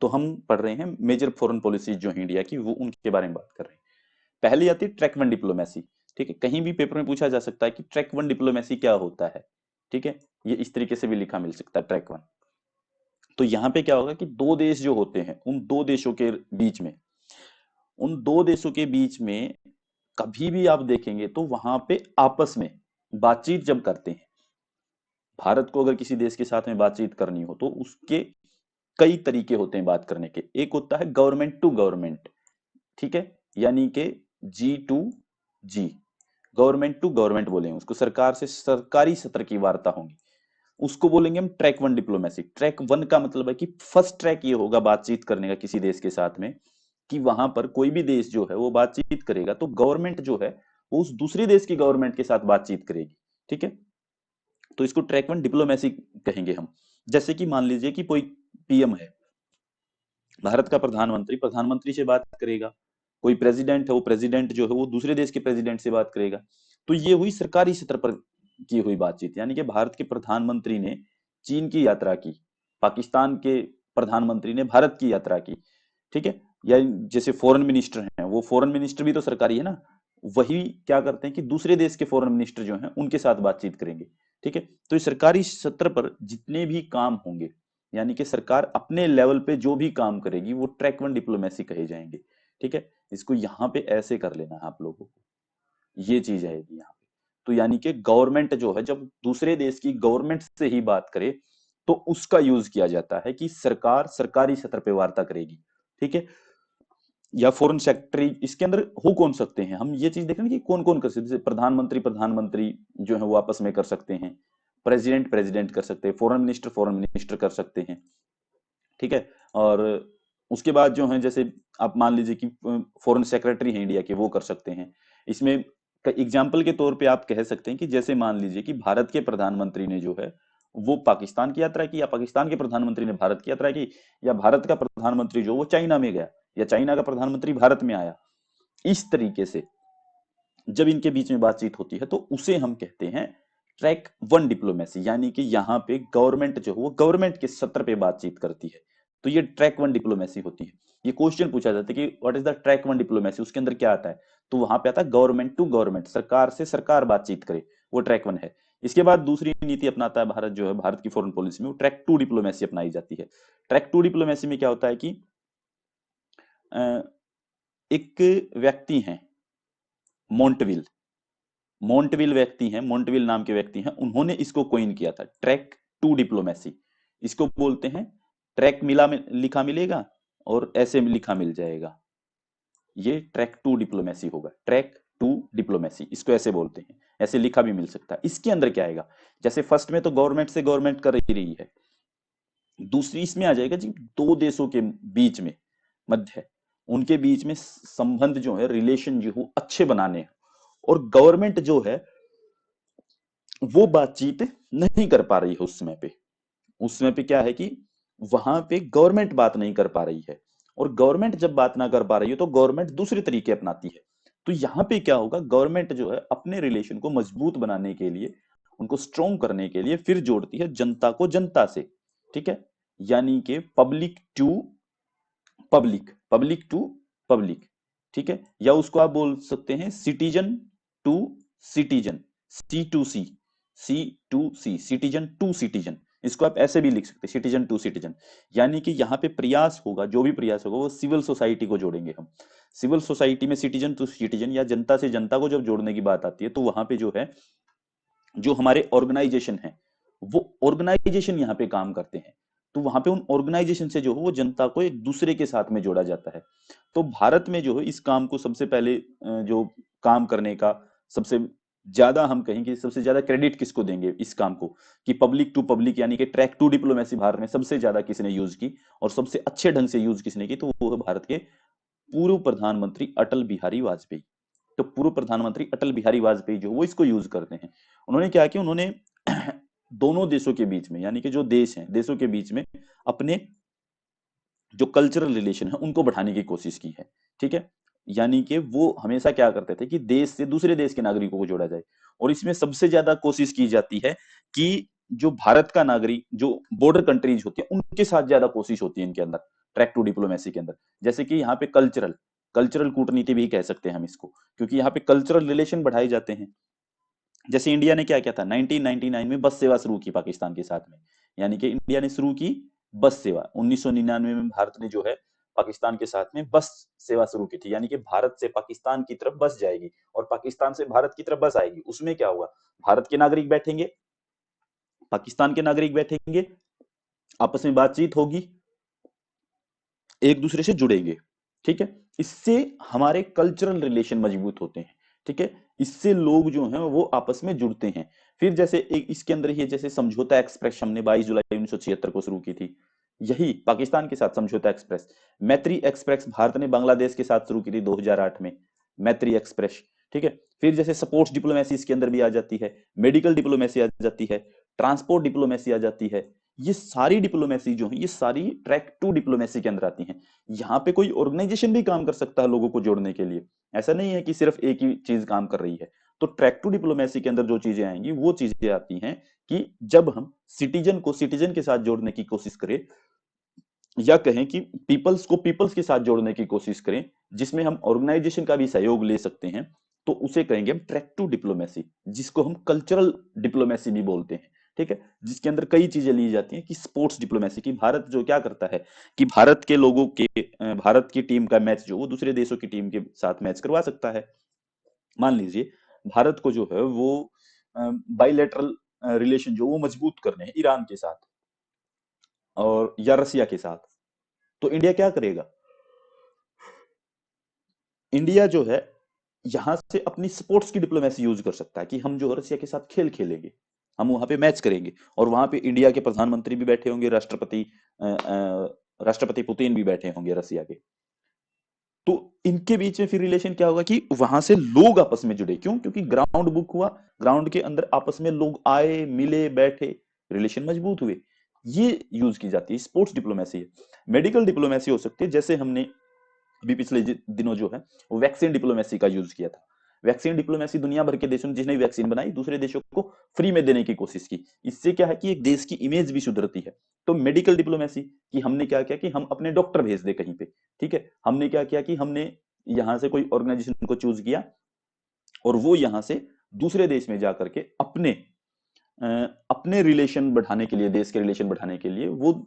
तो हम पढ़ रहे हैं मेजर फॉरेन पॉलिसी जो है इंडिया की, वो उनके बारे में बात कर रहे हैं। पहली आती है ट्रैक वन डिप्लोमेसी। ठीक है, कहीं भी पेपर में पूछा जा सकता है कि ट्रैक वन डिप्लोमेसी क्या होता है। ठीक है, ये इस तरीके से भी लिखा मिल सकता है, ट्रैक वन। तो यहाँ पे क्या होगा कि दो देश जो होते हैं, उन दो देशों के बीच में, उन दो देशों के बीच में कभी भी आप देखेंगे तो वहां पे आपस में बातचीत जब करते हैं, भारत को अगर किसी देश के साथ में बातचीत करनी हो तो उसके कई तरीके होते हैं बात करने के। एक होता है गवर्नमेंट टू गवर्नमेंट। ठीक है, यानी कि G2G, गवर्नमेंट टू गवर्नमेंट बोलेंगे उसको, सरकार से सरकारी सत्र की वार्ता होंगी, उसको बोलेंगे हम track one diplomacy. Track one का मतलब है कि फर्स्ट ट्रैक ये होगा बातचीत करने का किसी देश के साथ में, कि वहां पर कोई भी देश जो है वो बातचीत करेगा तो गवर्नमेंट जो है वो उस दूसरी देश की गवर्नमेंट के साथ बातचीत करेगी। ठीक है, तो इसको ट्रैक वन डिप्लोमेसी कहेंगे हम। जैसे कि मान लीजिए कि कोई पीएम है, भारत का प्रधानमंत्री प्रधानमंत्री से बात करेगा, कोई प्रेसिडेंट है, वो प्रेसिडेंट जो है वो दूसरे देश के प्रेसिडेंट से बात करेगा। तो ये हुई सरकारी स्तर पर की हुई बातचीत, यानी कि भारत के प्रधानमंत्री ने चीन की यात्रा की, पाकिस्तान के प्रधानमंत्री ने भारत की यात्रा की। ठीक है, या जैसे फॉरेन मिनिस्टर हैं, वो फॉरेन मिनिस्टर भी तो सरकारी है ना, वही क्या करते हैं कि दूसरे देश के फॉरेन मिनिस्टर जो हैं उनके साथ बातचीत करेंगे। ठीक है, तो इस सरकारी सत्र पर जितने भी काम होंगे, यानी कि सरकार अपने लेवल पे जो भी काम करेगी वो ट्रैक वन डिप्लोमेसी कहे जाएंगे। ठीक है, इसको यहाँ पे ऐसे कर लेना है आप लोगों को, ये चीज आएगी यहाँ पे। तो यानी कि गवर्नमेंट जो है जब दूसरे देश की गवर्नमेंट से ही बात करे तो उसका यूज किया जाता है कि सरकार सरकारी सत्र पे वार्ता करेगी। ठीक है, या फॉरेन सेक्रेटरी इसके अंदर हो कौन सकते हैं, हम ये चीज देख रहे हैं कि कौन कौन कर सकते हैं। जैसे प्रधानमंत्री प्रधानमंत्री जो है वो आपस में कर सकते हैं, प्रेसिडेंट प्रेसिडेंट कर सकते हैं, फॉरेन मिनिस्टर कर सकते हैं। ठीक है, और उसके बाद जो है जैसे आप मान लीजिए कि फॉरेन सेक्रेटरी हैं इंडिया के, वो कर सकते हैं। इसमें एग्जाम्पल के तौर पे आप कह सकते हैं कि जैसे मान लीजिए कि भारत के प्रधानमंत्री ने जो है वो पाकिस्तान की यात्रा की, या पाकिस्तान के प्रधानमंत्री ने भारत की यात्रा की, या भारत का प्रधानमंत्री जो वो चाइना में गया, या चाइना का प्रधानमंत्री भारत में आया। इस तरीके से जब इनके बीच में बातचीत होती है तो उसे हम कहते हैं ट्रैक वन डिप्लोमेसी, यानी कि यहाँ पे गवर्नमेंट जो है वो गवर्नमेंट के सत्र पे बातचीत करती है। तो ये ट्रैक वन डिप्लोमेसी होती है। ये क्वेश्चन पूछा जाता है कि what is the track one diplomacy, उसके अंदर क्या आता है, तो वहां पे आता है गवर्नमेंट टू गवर्नमेंट, सरकार से सरकार बातचीत करे, वो ट्रैक वन है। इसके बाद दूसरी नीति अपनाता है भारत, जो है भारत की फॉरेन पॉलिसी में वो ट्रैक टू डिप्लोमेसी अपनाई जाती है। ट्रैक टू डिप्लोमेसी में क्या होता है कि अ, एक व्यक्ति है मोंटविल, मोंटविल व्यक्ति हैं, मोंटविल नाम के व्यक्ति हैं, उन्होंने इसको कोइन किया था, ट्रैक टू डिप्लोमेसी। इसको बोलते हैं ट्रैक मिला में लिखा मिलेगा और ऐसे में लिखा मिल जाएगा, ये ट्रैक टू डिप्लोमेसी होगा। ट्रैक टू डिप्लोमेसी इसको ऐसे बोलते हैं, ऐसे लिखा भी मिल सकता है। इसके अंदर क्या आएगा, जैसे फर्स्ट में तो गवर्नमेंट से गवर्नमेंट कर ही रही है, दूसरी इसमें आ जाएगा जी दो देशों के बीच में, मध्य उनके बीच में संबंध जो है, रिलेशन जो हो अच्छे बनाने हैं। और गवर्नमेंट जो है वो बातचीत नहीं कर पा रही है उस समय पे, उस समय पे क्या है कि वहां पे गवर्नमेंट बात नहीं कर पा रही है, और गवर्नमेंट जब बात ना कर पा रही है तो गवर्नमेंट दूसरे तरीके अपनाती है। तो यहाँ पे क्या होगा, गवर्नमेंट जो है अपने रिलेशन को मजबूत बनाने के लिए, उनको स्ट्रोंग करने के लिए फिर जोड़ती है जनता को जनता से। ठीक है, यानी कि public to public, public to public. ठीक है, या उसको आप बोल सकते हैं citizen to citizen, C2C, C2C, citizen to citizen. इसको आप ऐसे भी लिख सकते हैं, सिटीजन टू सिटीजन। यानी कि यहाँ पे प्रयास होगा, जो भी प्रयास होगा वो सिविल सोसाइटी को जोड़ेंगे हम। सिविल सोसाइटी में सिटीजन टू सिटीजन या जनता से जनता को जब जोड़ने की बात आती है तो वहां पे जो है, जो हमारे ऑर्गेनाइजेशन है, वो ऑर्गेनाइजेशन यहाँ पे काम करते हैं। तो वहां पे उन ऑर्गेनाइजेशन से जो है वो जनता को एक दूसरे के साथ में जोड़ा जाता है। तो भारत में जो है इस काम को सबसे पहले जो काम करने का सबसे ज्यादा हम कहेंगे, सबसे ज्यादा क्रेडिट किसको देंगे इस काम को, कि पब्लिक टू पब्लिक यानी कि ट्रैक टू डिप्लोमेसी भारत में सबसे ज्यादा किसने यूज की और सबसे अच्छे ढंग से यूज किसने की, तो वो है भारत के पूर्व प्रधानमंत्री अटल बिहारी वाजपेयी। तो पूर्व प्रधानमंत्री अटल बिहारी वाजपेयी जो वो इसको यूज करते हैं। उन्होंने क्या किया, उन्होंने दोनों देशों के बीच में, यानी कि जो देश हैं देशों के बीच में अपने जो कल्चरल रिलेशन है उनको बढ़ाने की कोशिश की है। ठीक है, यानी कि वो हमेशा क्या करते थे कि देश से दूसरे देश के नागरिकों को जोड़ा जाए, और इसमें सबसे ज्यादा कोशिश की जाती है कि जो भारत का नागरिक, जो बॉर्डर कंट्रीज होती है, उनके साथ ज्यादा कोशिश होती है इनके अंदर, ट्रैक टू डिप्लोमेसी के अंदर। जैसे कि यहाँ पे कल्चरल कल्चरल कूटनीति भी कह सकते हैं हम इसको, क्योंकि यहाँ पे कल्चरल रिलेशन बढ़ाए जाते हैं। जैसे इंडिया ने क्या किया था 1999 में, बस सेवा शुरू की पाकिस्तान के साथ में, यानी कि इंडिया ने शुरू की बस सेवा। 1999 में भारत ने जो है पाकिस्तान के साथ में बस सेवा शुरू की थी, यानी कि भारत से पाकिस्तान की तरफ बस जाएगी और पाकिस्तान से भारत की तरफ बस आएगी। उसमें क्या हुआ, भारत के नागरिक बैठेंगे, पाकिस्तान के नागरिक बैठेंगे, आपस में बातचीत होगी, एक दूसरे से जुड़ेंगे, ठीक है। इससे हमारे कल्चरल रिलेशन मजबूत होते हैं, ठीक है। इससे लोग जो हैं वो आपस में जुड़ते हैं। फिर जैसे एक इसके अंदर ही है, जैसे समझौता एक्सप्रेस हमने 22 जुलाई 1976 को शुरू की थी, यही पाकिस्तान के साथ समझौता एक्सप्रेस। मैत्री एक्सप्रेस भारत ने बांग्लादेश के साथ शुरू की थी 2008 में, मैत्री एक्सप्रेस, ठीक है। फिर जैसे सपोर्ट्स डिप्लोमेसी इसके अंदर भी आ जाती है, मेडिकल डिप्लोमेसी आ जाती है, ट्रांसपोर्ट डिप्लोमेसी आ जाती है। ये सारी डिप्लोमेसी जो है, ये सारी ट्रैक टू डिप्लोमेसी के अंदर आती हैं। यहाँ पे कोई ऑर्गेनाइजेशन भी काम कर सकता है लोगों को जोड़ने के लिए, ऐसा नहीं है कि सिर्फ एक ही चीज काम कर रही है। तो ट्रैक टू डिप्लोमेसी के अंदर जो चीजें आएंगी वो चीजें आती हैं कि जब हम सिटीजन को सिटीजन के साथ जोड़ने की कोशिश करें, या कहें कि पीपल्स को पीपल्स के साथ जोड़ने की कोशिश करें, जिसमें हम ऑर्गेनाइजेशन का भी सहयोग ले सकते हैं, तो उसे कहेंगे हम ट्रैक टू डिप्लोमेसी, जिसको हम कल्चरल डिप्लोमेसी भी बोलते हैं, ठीक है। जिसके अंदर कई चीजें ली जाती हैं, कि स्पोर्ट्स डिप्लोमेसी की भारत जो क्या करता है कि भारत के लोगों के भारत की टीम का मैच जो वो दूसरे देशों की टीम के साथ मैच करवा सकता है। मान लीजिए भारत को जो है वो बाइलेटरल रिलेशन जो वो मजबूत करने हैं ईरान के साथ और या रसिया के साथ, तो इंडिया क्या करेगा, इंडिया जो है यहां से अपनी स्पोर्ट्स की डिप्लोमेसी यूज कर सकता है, कि हम जो है रसिया के साथ खेल खेलेंगे, हम वहां पे मैच करेंगे, और वहां पे इंडिया के प्रधानमंत्री भी बैठे होंगे, राष्ट्रपति पुतिन भी बैठे होंगे रसिया के। तो इनके बीच में फिर रिलेशन क्या होगा कि वहां से लोग आपस में जुड़े, क्यों, क्योंकि ग्राउंड बुक हुआ, ग्राउंड के अंदर आपस में लोग आए, मिले, बैठे, रिलेशन मजबूत हुए। ये यूज की जाती है, स्पोर्ट्स डिप्लोमेसी है। मेडिकल डिप्लोमेसी हो सकती है, जैसे हमने अभी पिछले दिनों जो है वो वैक्सीन डिप्लोमेसी का यूज किया था। वैक्सीन डिप्लोमेसी दुनिया भर के देशों ने, जिसने वैक्सीन बनाई, दूसरे देशों को फ्री में देने की कोशिश की। इससे क्या है कि एक देश की इमेज भी सुधरती है। तो मेडिकल डिप्लोमेसी कि हमने क्या किया कि हम अपने डॉक्टर भेज दे कहीं पे, ठीक है। हमने क्या किया कि हमने यहां से कोई ऑर्गेनाइजेशन को चूज किया और वो यहां से दूसरे देश में जाकर के अ, अपने रिलेशन बढ़ाने के लिए, देश के रिलेशन बढ़ाने के लिए वो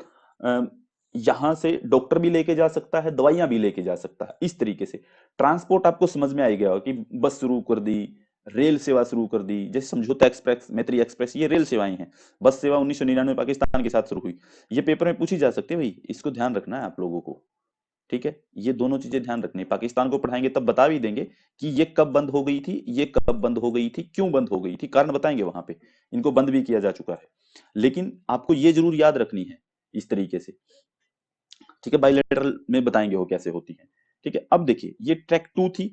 यहां से डॉक्टर भी लेके जा सकता है, दवाइयां भी लेके जा सकता है। इस तरीके से ट्रांसपोर्ट आपको समझ में आ गया हो कि बस शुरू कर दी, रेल सेवा शुरू कर दी, जैसे समझौता एक्सप्रेस, मैत्री एक्सप्रेस, ये रेल सेवाएं हैं। बस सेवा 1999 पाकिस्तान के साथ शुरू हुई। ये पेपर में पूछी जा सकती है भाई, इसको ध्यान रखना है आप लोगों को, ठीक है। ये दोनों चीजें ध्यान रखनी है, पाकिस्तान को पढ़ाएंगे तब बता भी देंगे कि ये कब बंद हो गई थी, ये कब बंद हो गई थी, क्यों बंद हो गई थी, कारण बताएंगे वहां पे। इनको बंद भी किया जा चुका है, लेकिन आपको ये जरूर याद रखनी है इस तरीके से, ठीक है। बाइलेटरल में बताएंगे वो कैसे होती है, ठीक है। अब देखिए ये ट्रैक टू थी,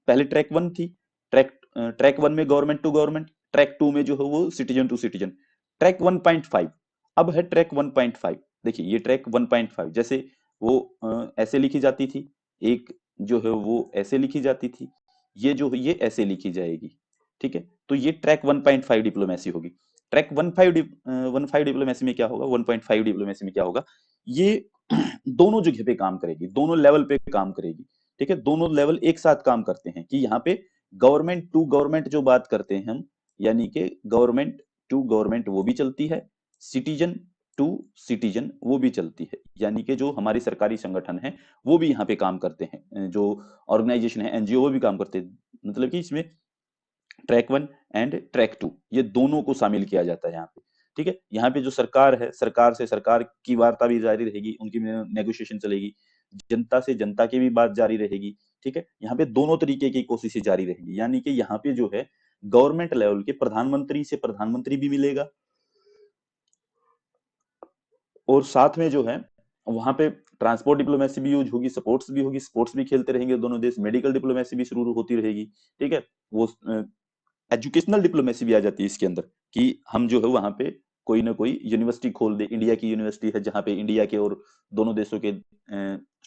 पहले ट्रैक वन थी। ट्रैक ट्रैक वन में government to government, track two में जो है वो सिटीजन टू सिटीजन। ट्रैक 1.5 अब है ट्रैक 1.5। देखिए ये ट्रैक 1.5 जैसे वो ऐसे लिखी जाती थी, एक जो है वो ऐसे लिखी जाती थी, ये जो है ये ऐसे लिखी जाएगी, ठीक है। तो ये ट्रैक 1.5 डिप्लोमेसी होगी। ट्रैक 1.5 डिप्लोमेसी में क्या होगा, 1.5 डिप्लोमेसी में क्या होगा, ये दोनों जगह पे काम करेगी, दोनों लेवल पे काम करेगी, ठीक है। दोनों लेवल एक साथ काम करते हैं, कि यहाँ पे गवर्नमेंट टू गवर्नमेंट जो बात करते हैं हम, यानी कि गवर्नमेंट टू गवर्नमेंट वो भी चलती है, सिटीजन टू सिटीजन वो भी चलती है, यानी कि जो हमारी सरकारी संगठन है वो भी यहाँ पे काम करते हैं, जो ऑर्गेनाइजेशन है, एनजीओ, वो भी काम करते हैं। मतलब कि इसमें track one and track two ये दोनों को शामिल किया जाता है यहाँ पे, ठीक है। यहाँ पे जो सरकार है, सरकार से सरकार की वार्ता भी जारी रहेगी, उनकी नेगोशिएशन चलेगी, जनता से जनता की भी बात जारी रहेगी, ठीक है। यहाँ पे दोनों तरीके की कोशिशें जारी रहेंगी, यानी कि यहाँ पे जो है गवर्नमेंट लेवल के प्रधानमंत्री से प्रधानमंत्री भी मिलेगा, और साथ में जो है वहां पे ट्रांसपोर्ट डिप्लोमेसी भी यूज होगी, सपोर्ट्स भी होगी, स्पोर्ट्स भी खेलते रहेंगे दोनों देश, मेडिकल डिप्लोमेसी भी शुरू होती रहेगी, ठीक है। वो एजुकेशनल डिप्लोमेसी भी आ जाती है इसके अंदर, कि हम जो है वहां पे कोई ना कोई यूनिवर्सिटी खोल दे, इंडिया की यूनिवर्सिटी है जहां पे इंडिया के और दोनों देशों के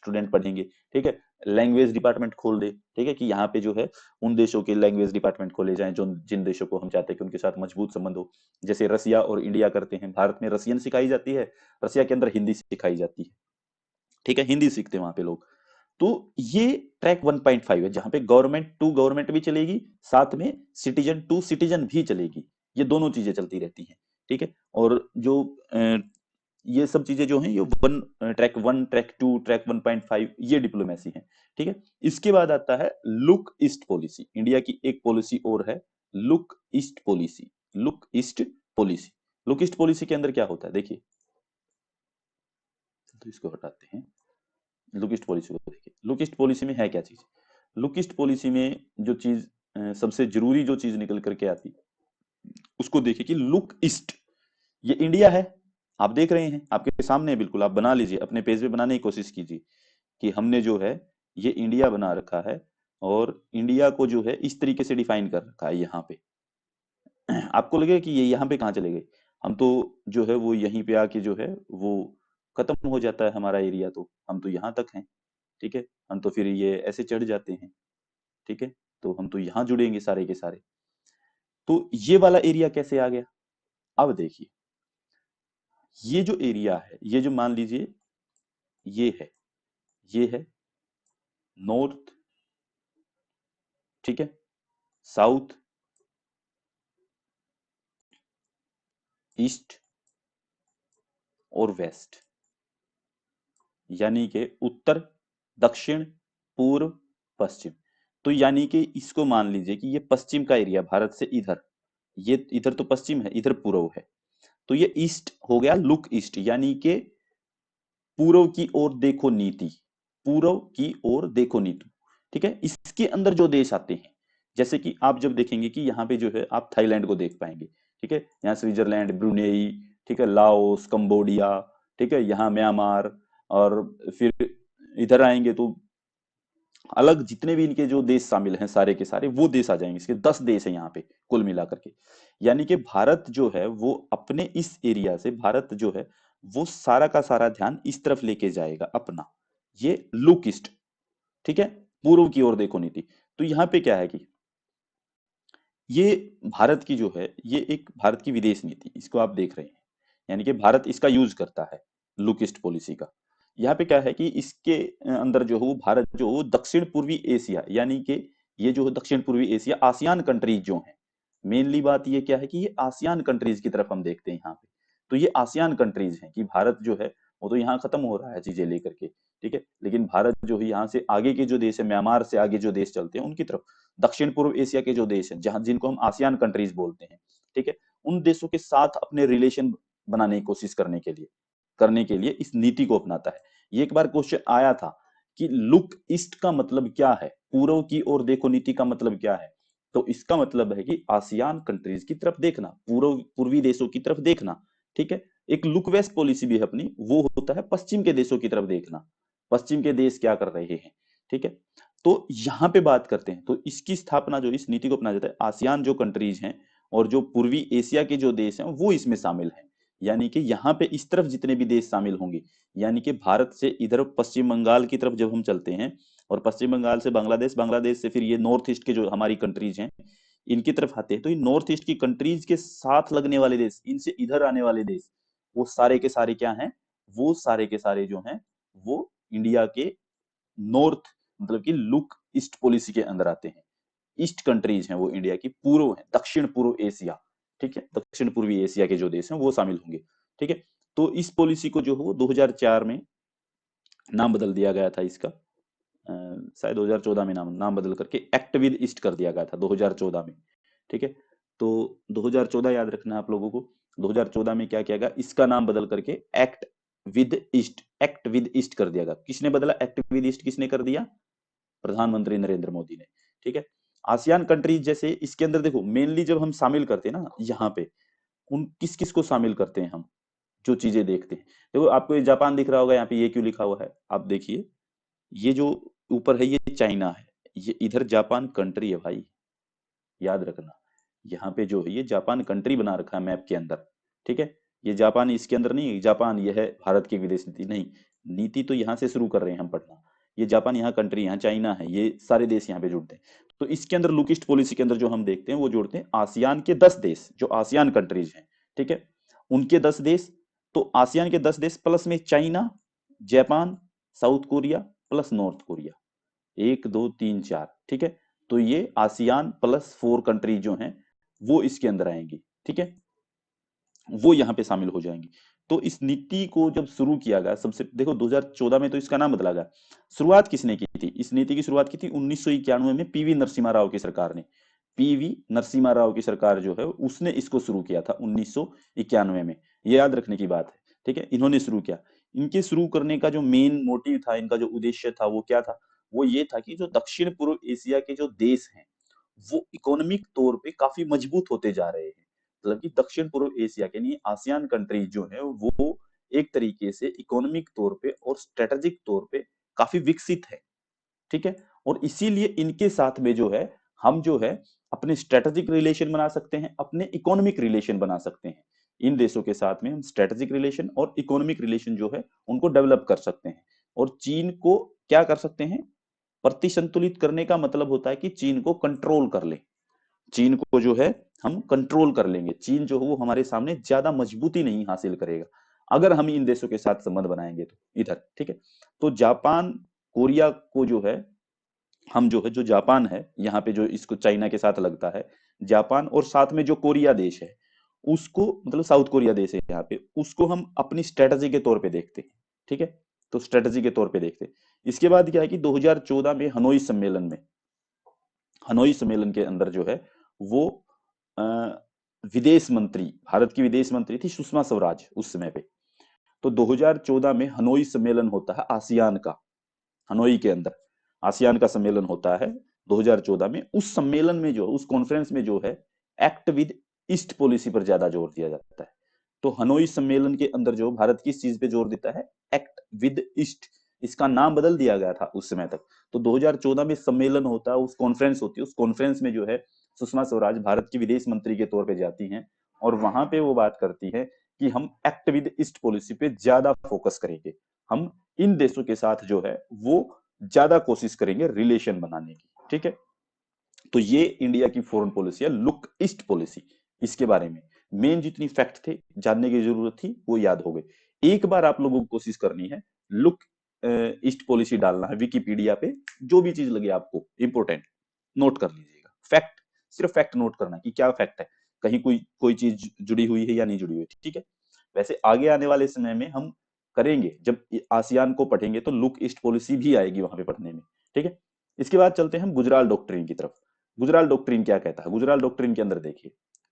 स्टूडेंट पढ़ेंगे, ठीक है। लैंग्वेज डिपार्टमेंट खोल दे, ठीक है, कि यहाँ पे जो है उन देशों के लैंग्वेज डिपार्टमेंट खोले जाएं जो जिन देशों को हम चाहते हैं कि उनके साथ मजबूत संबंध हो। जैसे रसिया और इंडिया करते हैं, भारत में रसियन सिखाई जाती है, रसिया के अंदर हिंदी सिखाई जाती है, ठीक है, हिंदी सीखते हैं वहां पे लोग। तो ये ट्रैक 1.5 है जहां पे गवर्नमेंट टू गवर्नमेंट भी चलेगी, साथ में सिटीजन टू सिटीजन भी चलेगी, ये दोनों चीजें चलती रहती हैं, ठीक है। और जो ये सब चीजें जो हैं ये ट्रैक 1 ट्रैक 2 ट्रैक 1.5 ये डिप्लोमेसी है, ठीक है। इसके बाद आता है लुक ईस्ट पॉलिसी। इंडिया की एक पॉलिसी और है look east policy. Look east policy, look east policy के अंदर क्या होता है देखिए, तो इसको हटाते हैं, लुक ईस्ट पॉलिसी को देखिए। लुक ईस्ट पॉलिसी में है क्या चीज, लुक ईस्ट पॉलिसी में जो चीज सबसे जरूरी जो चीज निकल करके आती उसको देखिए कि लुक ईस्ट, ये इंडिया है, आप देख रहे हैं आपके सामने है बिल्कुल, आप बना लीजिए अपने पेज पे, बनाने की कोशिश कीजिए कि हमने जो है ये इंडिया बना रखा है और इंडिया को जो है इस तरीके से डिफाइन कर रखा है यहाँ पे। आपको लगे कि ये यहाँ पे कहाँ चले गए, हम तो जो है वो यहीं पे आके जो है वो खत्म हो जाता है हमारा एरिया, तो हम तो यहाँ तक हैं, ठीक है, हम तो फिर ये ऐसे चढ़ जाते हैं, ठीक है, तो हम तो यहाँ जुड़ेंगे सारे के सारे। तो ये वाला एरिया कैसे आ गया, अब देखिए, ये जो एरिया है, ये जो मान लीजिए ये है, ये है नॉर्थ, ठीक है, साउथ, ईस्ट और वेस्ट, यानी कि उत्तर, दक्षिण, पूर्व, पश्चिम। तो यानी कि इसको मान लीजिए कि ये पश्चिम का एरिया, भारत से इधर, ये इधर तो पश्चिम है, इधर पूर्व है, तो ये ईस्ट हो गया, लुक ईस्ट, यानी कि पूर्व की ओर देखो नीति, पूर्व की ओर देखो नीति, ठीक है। इसके अंदर जो देश आते हैं, जैसे कि आप जब देखेंगे कि यहाँ पे जो है आप थाईलैंड को देख पाएंगे, ठीक है, यहाँ स्विट्जरलैंड, ब्रुनेई, ठीक है, लाओस, कंबोडिया, ठीक है, यहाँ म्यांमार, और फिर इधर आएंगे तो अलग जितने भी इनके जो देश शामिल हैं सारे के सारे वो देश आ जाएंगे, इसके 10 देश हैं यहाँ पे कुल मिलाकर के। यानी कि भारत जो है वो अपने इस एरिया से, भारत जो है वो सारा का सारा ध्यान इस तरफ लेके जाएगा अपना, ये लुक ईस्ट, ठीक है, पूर्व की ओर देखो नीति। तो यहाँ पे क्या है कि ये भारत की जो है ये एक भारत की विदेश नीति, इसको आप देख रहे हैं, यानी कि भारत इसका यूज करता है लुक ईस्ट पॉलिसी का। यहाँ पे क्या है कि इसके अंदर जो है वो भारत जो है दक्षिण पूर्वी एशिया, यानी कि ये जो है दक्षिण पूर्वी एशिया, आसियान कंट्रीज जो हैं, मेनली बात ये क्या है कि ये आसियान कंट्रीज की तरफ हम देखते हैं यहाँ पे। तो ये आसियान कंट्रीज हैं कि भारत जो है वो तो यहाँ खत्म हो रहा है चीजें लेकर के, ठीक है, लेकिन भारत जो है यहाँ से आगे के जो देश है, म्यांमार से आगे जो देश चलते हैं उनकी तरफ, दक्षिण पूर्व एशिया के जो देश हैं जहां जिनको हम आसियान कंट्रीज बोलते हैं, ठीक है, उन देशों के साथ अपने रिलेशन बनाने की कोशिश करने के लिए इस नीति को अपनाता है। ये एक बार क्वेश्चन आया था कि लुक ईस्ट का मतलब क्या है, पूर्व की ओर देखो नीति का मतलब क्या है, तो इसका मतलब है कि आसियान कंट्रीज की तरफ देखना, पूर्वी देशों की तरफ देखना, ठीक है। एक लुक वेस्ट पॉलिसी भी है अपनी, वो होता है पश्चिम के देशों की तरफ देखना, पश्चिम के देश क्या कर रहे हैं, ठीक है। तो यहाँ पे बात करते हैं, तो इसकी स्थापना जो इस नीति को अपनाया जाता है, आसियान जो कंट्रीज हैं और जो पूर्वी एशिया के जो देश हैं वो इसमें शामिल हैं, यानी कि यहाँ पे इस तरफ जितने भी देश शामिल होंगे, यानी कि भारत से इधर पश्चिम बंगाल की तरफ जब हम चलते हैं और पश्चिम बंगाल से बांग्लादेश, बांग्लादेश से फिर ये नॉर्थ ईस्ट के जो हमारी कंट्रीज हैं इनकी तरफ आते हैं, तो ये नॉर्थ ईस्ट की कंट्रीज के साथ लगने वाले देश, इनसे इधर आने वाले देश, वो सारे के सारे क्या हैं, वो सारे के सारे जो हैं वो इंडिया के नॉर्थ, मतलब कि लुक ईस्ट पॉलिसी के अंदर आते हैं। ईस्ट कंट्रीज हैं वो इंडिया की, पूर्व है दक्षिण पूर्व एशिया, ठीक है, दक्षिण पूर्वी एशिया के जो देश हैं वो शामिल होंगे, ठीक है। तो इस पॉलिसी को जो है वो 2004 में नाम बदल दिया गया था इसका, शायद 2014 में नाम नाम बदल करके एक्ट विद ईस्ट कर दिया गया था 2014 में, ठीक है। तो 2014 याद रखना आप लोगों को, 2014 में क्या किया गया, इसका नाम बदल करके एक्ट विद ईस्ट कर दिया गया। किसने बदला एक्ट विद ईस्ट, किसने कर दिया, प्रधानमंत्री नरेंद्र मोदी ने, ठीक है। आसियान कंट्रीज जैसे इसके अंदर देखो मेनली जब हम शामिल करते हैं ना यहाँ पे, उन किस किस को शामिल करते हैं हम, जो चीजें देखते हैं, देखो आपको ये जापान दिख रहा होगा, यहाँ पे ये क्यों लिखा हुआ है आप देखिए, ये जो ऊपर है ये चाइना है, ये इधर जापान कंट्री है भाई, याद रखना, यहाँ पे जो है ये जापान कंट्री बना रखा है मैप के अंदर, ठीक है। ये जापान इसके अंदर नहीं, जापान ये है भारत की विदेश नीति नहीं, नीति तो यहाँ से शुरू कर रहे हैं हम पढ़ना। ये जापान यहाँ कंट्री, यहाँ चाइना है, ये सारे देश यहाँ पे जुड़ते हैं। तो इसके अंदर लुक ईस्ट पॉलिसी के अंदर जो हम देखते हैं वो जोड़ते हैं आसियान के 10 देश, जो आसियान कंट्रीज हैं, ठीक है, उनके 10 देश। तो आसियान के 10 देश प्लस में China, Japan, south Korea plus north Korea, 1 2 3 4, ठीक है। तो ये आसियान प्लस 4 कंट्री जो हैं वो इसके अंदर आएंगी, ठीक है, वो यहाँ पे शामिल हो जाएंगी। तो इस नीति को जब शुरू किया गया, सबसे देखो 2014 में तो इसका नाम बदला गया। शुरुआत किसने की थी इस नीति की? शुरुआत की थी 1991 में पीवी नरसिम्हा राव की सरकार ने। पीवी नरसिम्हा राव की सरकार जो है उसने इसको शुरू किया था 1991 में, ये याद रखने की बात है, ठीक है। इन्होंने शुरू किया। इनके शुरू करने का जो मेन मोटिव था, इनका जो उद्देश्य था वो क्या था? वो ये था कि जो दक्षिण पूर्व एशिया के जो देश हैं वो इकोनॉमिक तौर पे काफी मजबूत होते जा रहे हैं। मतलब कि दक्षिण पूर्व एशिया के लिए आसियान कंट्रीज जो है वो एक तरीके से इकोनॉमिक तौर पे और स्ट्रेटेजिक तौर पे काफी विकसित है, ठीक है। और इसीलिए इनके साथ में जो है हम जो है अपने स्ट्रेटेजिक रिलेशन बना सकते हैं, अपने इकोनॉमिक रिलेशन बना सकते हैं। इन देशों के साथ में हम स्ट्रेटेजिक रिलेशन और इकोनॉमिक रिलेशन जो है उनको डेवलप कर सकते हैं। और चीन को क्या कर सकते हैं? प्रतिसंतुलित करने का मतलब होता है कि चीन को कंट्रोल कर ले। चीन को जो है हम कंट्रोल कर लेंगे। चीन जो है वो हमारे सामने ज्यादा मजबूती नहीं हासिल करेगा अगर हम इन देशों के साथ संबंध बनाएंगे तो इधर, ठीक है। तो जापान कोरिया को जो है हम जो है, जो जापान है यहाँ पे जो इसको चाइना के साथ लगता है, जापान और साथ में जो कोरिया देश है उसको, मतलब साउथ कोरिया देश है यहाँ पे, उसको हम अपनी स्ट्रेटजी के तौर पे देखते हैं, ठीक है। तो स्ट्रेटजी के तौर पे देखते हैं। इसके बाद क्या है कि 2014 में हनोई सम्मेलन के अंदर जो है वो अ, विदेश मंत्री, भारत की विदेश मंत्री थी सुषमा स्वराज उस समय पे। तो 2014 में हनोई सम्मेलन होता है आसियान का, हनोई के अंदर आसियान का सम्मेलन होता है 2014 में। उस सम्मेलन में जो, उस कॉन्फ्रेंस में जो है एक्ट विद ईस्ट पॉलिसी पर ज्यादा जोर दिया जाता है। तो हनोई सम्मेलन के अंदर जो भारत किस चीज पे जोर देता है? Act with east. इसका नाम बदल दिया गया था उस समय तक। तो 2014 में सम्मेलन होता है, उस कॉन्फ्रेंस होती है, उस कॉन्फ्रेंस में जो है सुषमा स्वराज भारत की विदेश मंत्री के तौर पे जाती हैं और वहां पे वो बात करती है कि हम एक्ट विद ईस्ट पॉलिसी पे ज्यादा फोकस करेंगे। हम इन देशों के साथ जो है वो ज्यादा कोशिश करेंगे रिलेशन बनाने की, ठीक है। तो ये इंडिया की फॉरेन पॉलिसी है, लुक ईस्ट पॉलिसी। इसके बारे में मेन जितनी फैक्ट थे जानने की जरूरत थी वो याद हो गए। एक बार आप लोगों को कोशिश करनी है, लुक ईस्ट पॉलिसी डालना है विकिपीडिया पे, जो भी चीज लगे आपको इंपोर्टेंट नोट कर लीजिएगा। फैक्ट, सिर्फ फैक्ट नोट करना कि क्या फैक्ट है, कहीं कोई कोई चीज जुड़ी हुई है या नहीं जुड़ी हुई, ठीक है। वैसे आगे आने वाले समय में हम करेंगे, जब आसियान को पढ़ेंगे तो लुक ईस्ट पॉलिसी भी आएगी वहां पे पढ़ने में, ठीक है। इसके बाद चलते हैं हम गुजराल डॉक्ट्रिन की तरफ। गुजराल डॉक्ट्रिन क्या कहता है? गुजराल डॉक्ट्रिन के अंदर देखिए,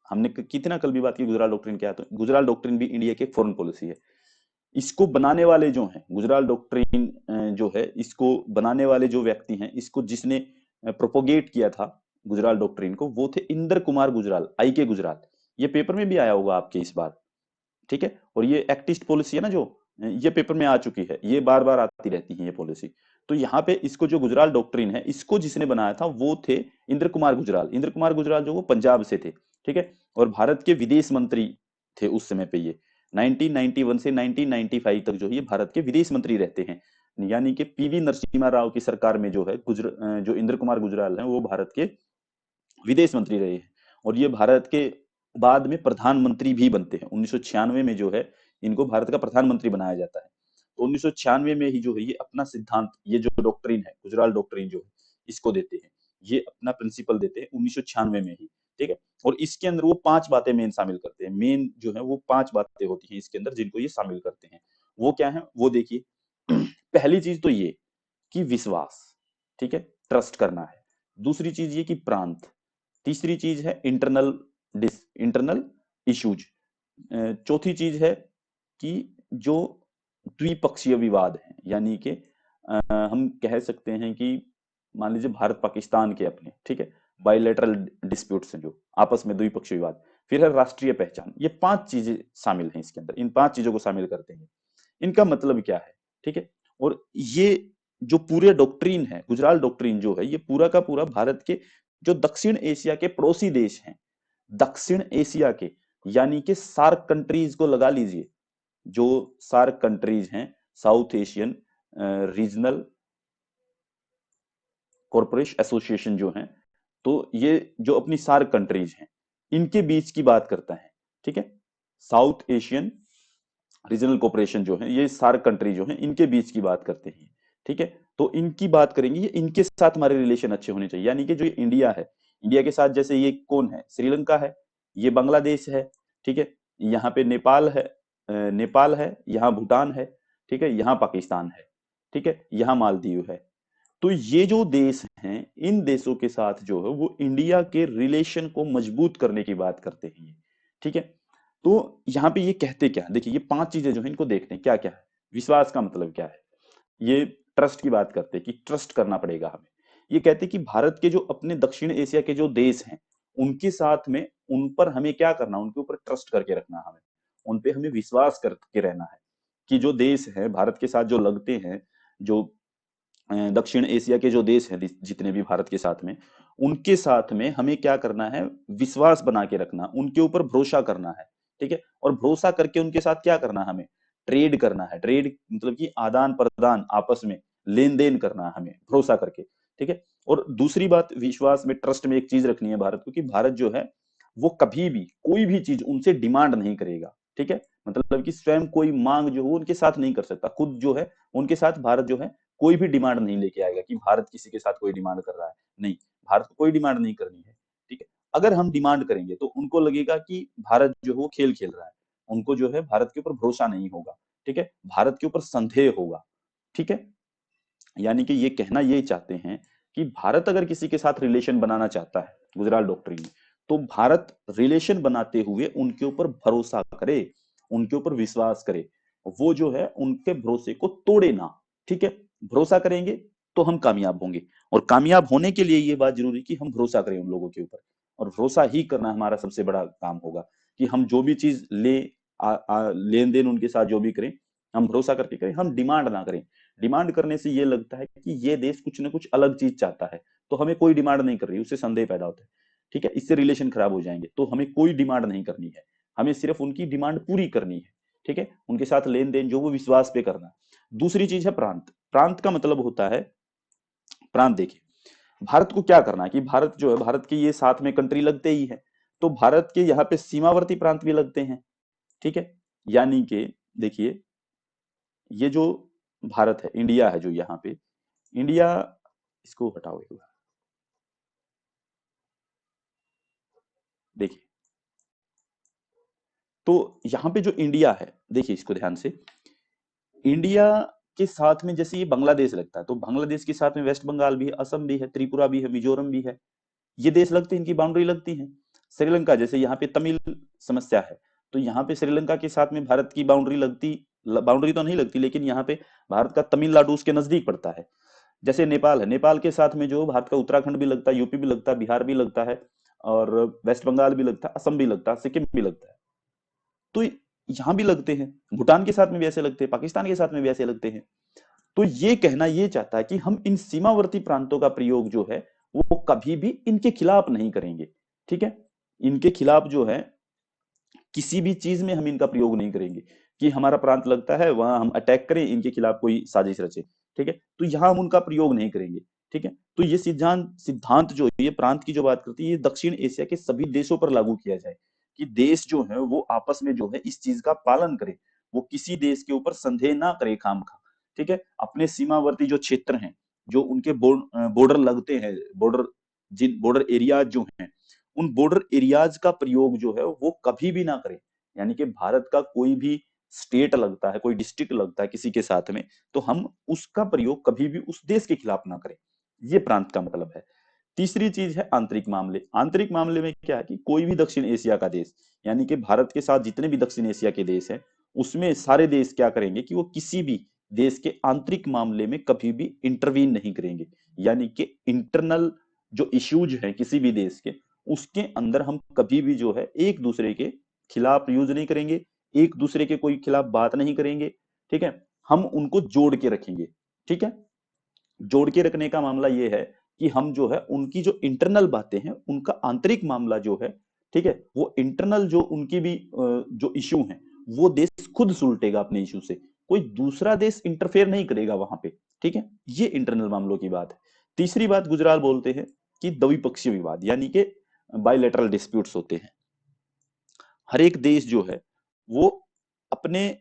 हमने कितना कल भी बात की गुजराल डॉक्ट्रिन क्या है। तो गुजराल डॉक्ट्रिन भी इंडिया की एक फॉरेन पॉलिसी है। इसको बनाने वाले जो हैं, गुजराल डॉक्ट्रिन जो है, इसको बनाने वाले जो व्यक्ति हैं, इसको जिसने प्रोपोगेट किया था गुजराल डॉक्ट्रिन को, वो थे इंद्र कुमार गुजराल, आई के गुजराल। ये पेपर में भी आया होगा आपके इस बार, ठीक है। और ये एक्टिस्ट पॉलिसी है ना, जो ये पेपर में आ चुकी है, ये बार बार आती रहती है ये पॉलिसी। तो यहाँ पे इसको जो गुजराल डॉक्ट्रिन है, इसको जिसने बनाया था वो थे इंद्र कुमार गुजराल। इंद्र कुमार गुजराल जो वो पंजाब से थे, ठीक है। और भारत के विदेश मंत्री थे उस समय पे। ये 1991 से 1995 तक जो ये भारत के विदेश मंत्री रहते हैं। यानी कि पीवी नरसिम्हा राव की सरकार में जो है जो इंद्र कुमार गुजराल है वो भारत के विदेश मंत्री रहे हैं। और ये भारत के बाद में प्रधानमंत्री भी बनते हैं। 1996 में जो है इनको भारत का प्रधानमंत्री बनाया जाता है। तो 1996 में ही जो है ये अपना सिद्धांत, ये जो डॉक्ट्रिन है गुजराल डॉक्ट्रिन जो है, इसको देते हैं। ये अपना प्रिंसिपल देते हैं 1996 में ही, ठीक है। और इसके अंदर वो 5 बातें मेन शामिल करते हैं। मेन जो है वो 5 बातें होती हैं इसके अंदर जिनको ये शामिल करते हैं। वो क्या है वो देखिए। पहली चीज तो ये कि विश्वास, ठीक है, ट्रस्ट करना है। दूसरी चीज ये कि प्रांत। तीसरी चीज है इंटरनल इश्यूज। चौथी चीज है कि जो द्विपक्षीय विवाद है, यानी कि हम कह सकते हैं कि मान लीजिए भारत पाकिस्तान के अपने, ठीक है, बायलैटरल डिस्प्यूट्स हैं जो आपस में द्विपक्षीय विवाद। फिर है राष्ट्रीय पहचान। ये 5 चीजें शामिल हैं इसके अंदर। इन 5 चीजों को शामिल करते हैं। इनका मतलब क्या है, ठीक है। और ये जो पूरे डॉक्ट्रिन है, गुजराल डॉक्ट्रिन जो है, ये पूरा का पूरा भारत के जो दक्षिण एशिया के पड़ोसी देश हैं, दक्षिण एशिया के, यानी कि सार्क कंट्रीज को लगा लीजिए। जो सार्क कंट्रीज हैं, south Asian regional corporation association जो है, तो ये जो अपनी सार्क कंट्रीज हैं इनके बीच की बात करता है। ठीक है, साउथ एशियन रीजनल कोऑपरेशन जो है, ये सार्क कंट्री जो है इनके बीच की बात करते हैं। ठीक है, तो इनकी बात करेंगे, ये इनके साथ हमारे रिलेशन अच्छे होने चाहिए। यानी कि जो इंडिया है, इंडिया के साथ जैसे ये कौन है, श्रीलंका है, ये बांग्लादेश है, ठीक है, यहाँ पे नेपाल है, नेपाल है, यहाँ भूटान है, ठीक है, यहाँ पाकिस्तान है, ठीक है, यहाँ मालदीव है। तो ये जो देश हैं, इन देशों के साथ जो है वो इंडिया के रिलेशन को मजबूत करने की बात करते हैं। ठीक है, तो यहाँ पे ये कहते क्या, देखिए ये 5 चीजें जो है इनको देखते हैं क्या क्या है। विश्वास का मतलब क्या है, ये ट्रस्ट की बात करते हैं कि ट्रस्ट करना पड़ेगा हमें। ये कहते हैं कि भारत के जो अपने दक्षिण एशिया के जो देश हैं उनके साथ में, उन पर हमें क्या करना, उनके ऊपर ट्रस्ट करके रखना, हमें उन पे हमें विश्वास करके रहना है। कि जो देश है भारत के साथ जो लगते हैं, जो दक्षिण एशिया के जो देश हैं जितने भी भारत के साथ में, उनके साथ में हमें क्या करना है, विश्वास बना के रखना, उनके ऊपर भरोसा करना है। ठीक है, और भरोसा करके उनके साथ क्या करना है, हमें ट्रेड करना है। ट्रेड मतलब कि आदान प्रदान, आपस में लेन देन करना है हमें भरोसा करके। ठीक है, और दूसरी बात, विश्वास में ट्रस्ट में एक चीज रखनी है भारत को, कि भारत जो है वो कभी भी कोई भी चीज उनसे डिमांड नहीं करेगा। ठीक है, मतलब कि स्वयं कोई मांग जो है उनके साथ नहीं कर सकता, खुद जो है उनके साथ भारत जो है कोई भी डिमांड नहीं लेके आएगा कि भारत किसी के साथ कोई डिमांड कर रहा है। नहीं, भारत को कोई डिमांड नहीं करनी है। ठीक है, अगर हम डिमांड करेंगे तो उनको लगेगा कि भारत जो है वो खेल खेल रहा है, उनको जो है भारत के ऊपर भरोसा नहीं होगा। ठीक है, भारत के ऊपर संदेह होगा। ठीक है, यानी कि ये कहना ये चाहते हैं कि भारत अगर किसी के साथ रिलेशन बनाना चाहता है गुजराल डॉक्ट्रिन में, तो भारत रिलेशन बनाते हुए उनके ऊपर भरोसा करे, उनके ऊपर विश्वास करे, वो जो है उनके भरोसे को तोड़े ना। ठीक है, भरोसा करेंगे तो हम कामयाब होंगे, और कामयाब होने के लिए ये बात जरूरी कि हम भरोसा करें उन लोगों के ऊपर, और भरोसा ही करना हमारा सबसे बड़ा काम होगा। कि हम जो भी चीज लेन देन उनके साथ जो भी करें, हम भरोसा करके करें, हम डिमांड ना करें। डिमांड करने से ये लगता है कि ये देश कुछ ना कुछ अलग चीज चाहता है, तो हमें कोई डिमांड नहीं कर रही, उससे संदेह पैदा होता है। ठीक है, इससे रिलेशन खराब हो जाएंगे, तो हमें कोई डिमांड नहीं करनी है, हमें सिर्फ उनकी डिमांड पूरी करनी है। ठीक है, उनके साथ लेन देन जो वो विश्वास पे करना। दूसरी चीज है प्रांत। प्रांत का मतलब होता है, प्रांत देखिए, भारत को क्या करना है कि भारत जो है, भारत के ये साथ में कंट्री लगते ही है, तो भारत के यहाँ पे सीमावर्ती प्रांत भी लगते हैं। ठीक है, यानी कि देखिए, ये जो भारत है, इंडिया है जो यहाँ पे, इंडिया, इसको हटाओ एक बार, देखिए, तो यहाँ पे जो इंडिया है, देखिए इसको ध्यान से, इंडिया के साथ में जैसे ये बांग्लादेश लगता है, तो बांग्लादेश के साथ में वेस्ट बंगाल भी है, असम भी है, त्रिपुरा भी है, मिजोरम भी है, ये देश लगते हैं, इनकी बाउंड्री लगती है। श्रीलंका, जैसे यहाँ पे तमिल समस्या है, तो यहाँ पे श्रीलंका के साथ में भारत की बाउंड्री लगती, बाउंड्री तो नहीं लगती, लेकिन यहाँ पे भारत का तमिलनाडु उसके नजदीक पड़ता है। जैसे नेपाल है, नेपाल के साथ में जो भारत का उत्तराखंड भी लगता है, यूपी भी लगता है, बिहार भी लगता है, और वेस्ट बंगाल भी लगता है, असम भी लगता है, सिक्किम भी लगता है। तो यहाँ भी लगते हैं, भूटान के साथ में भी ऐसे लगते हैं, पाकिस्तान के साथ में भी ऐसे लगते हैं। तो ये कहना ये चाहता है कि हम इन सीमावर्ती प्रांतों का प्रयोग जो है वो कभी भी इनके खिलाफ नहीं करेंगे। ठीक है, इनके खिलाफ जो है किसी भी चीज में हम इनका प्रयोग नहीं करेंगे, कि हमारा प्रांत लगता है वहां हम अटैक करें, इनके खिलाफ कोई साजिश रचे। ठीक है, तो यहां हम उनका प्रयोग नहीं करेंगे। ठीक है, तो ये सिद्धांत सिद्धांत जो ये प्रांत की जो बात करती है, ये दक्षिण एशिया के सभी देशों पर लागू किया जाए, कि देश जो है वो आपस में जो है इस चीज का पालन करे, वो किसी देश के ऊपर संदेह ना करे खाम खा। ठीक है, अपने सीमावर्ती जो क्षेत्र हैं, जो उनके बॉर्डर लगते हैं, बॉर्डर, जिन बॉर्डर एरियाज जो हैं, उन बॉर्डर एरियाज का प्रयोग जो है वो कभी भी ना करें। यानी कि भारत का कोई भी स्टेट लगता है, कोई डिस्ट्रिक्ट लगता है किसी के साथ में, तो हम उसका प्रयोग कभी भी उस देश के खिलाफ ना करें। ये प्रांत का मतलब है। तीसरी चीज है आंतरिक मामले। आंतरिक मामले में क्या है कि कोई भी दक्षिण एशिया का देश, यानी कि भारत के साथ जितने भी दक्षिण एशिया के देश हैं, उसमें सारे देश क्या करेंगे कि वो किसी भी देश के आंतरिक मामले में कभी भी इंटरवीन नहीं करेंगे। यानी कि इंटरनल जो इश्यूज हैं किसी भी देश के, उसके अंदर हम कभी भी जो है एक दूसरे के खिलाफ यूज नहीं करेंगे, एक दूसरे के कोई खिलाफ बात नहीं करेंगे। ठीक है, हम उनको जोड़ के रखेंगे। ठीक है, जोड़ के रखने का मामला ये है कि हम जो है उनकी जो इंटरनल बातें हैं, उनका आंतरिक मामला जो है, ठीक है, वो इंटरनल जो उनकी भी जो इश्यू है, वो देश खुद सुलटेगा अपने इश्यू से। कोई दूसरा देश इंटरफेयर नहीं करेगा वहां पे, ठीक है। ये इंटरनल मामलों की बात है। तीसरी बात गुजराल बोलते हैं कि द्विपक्षीय विवाद, यानी कि बायलैटरल डिस्प्यूट्स होते हैं। हर एक देश जो है वो अपने,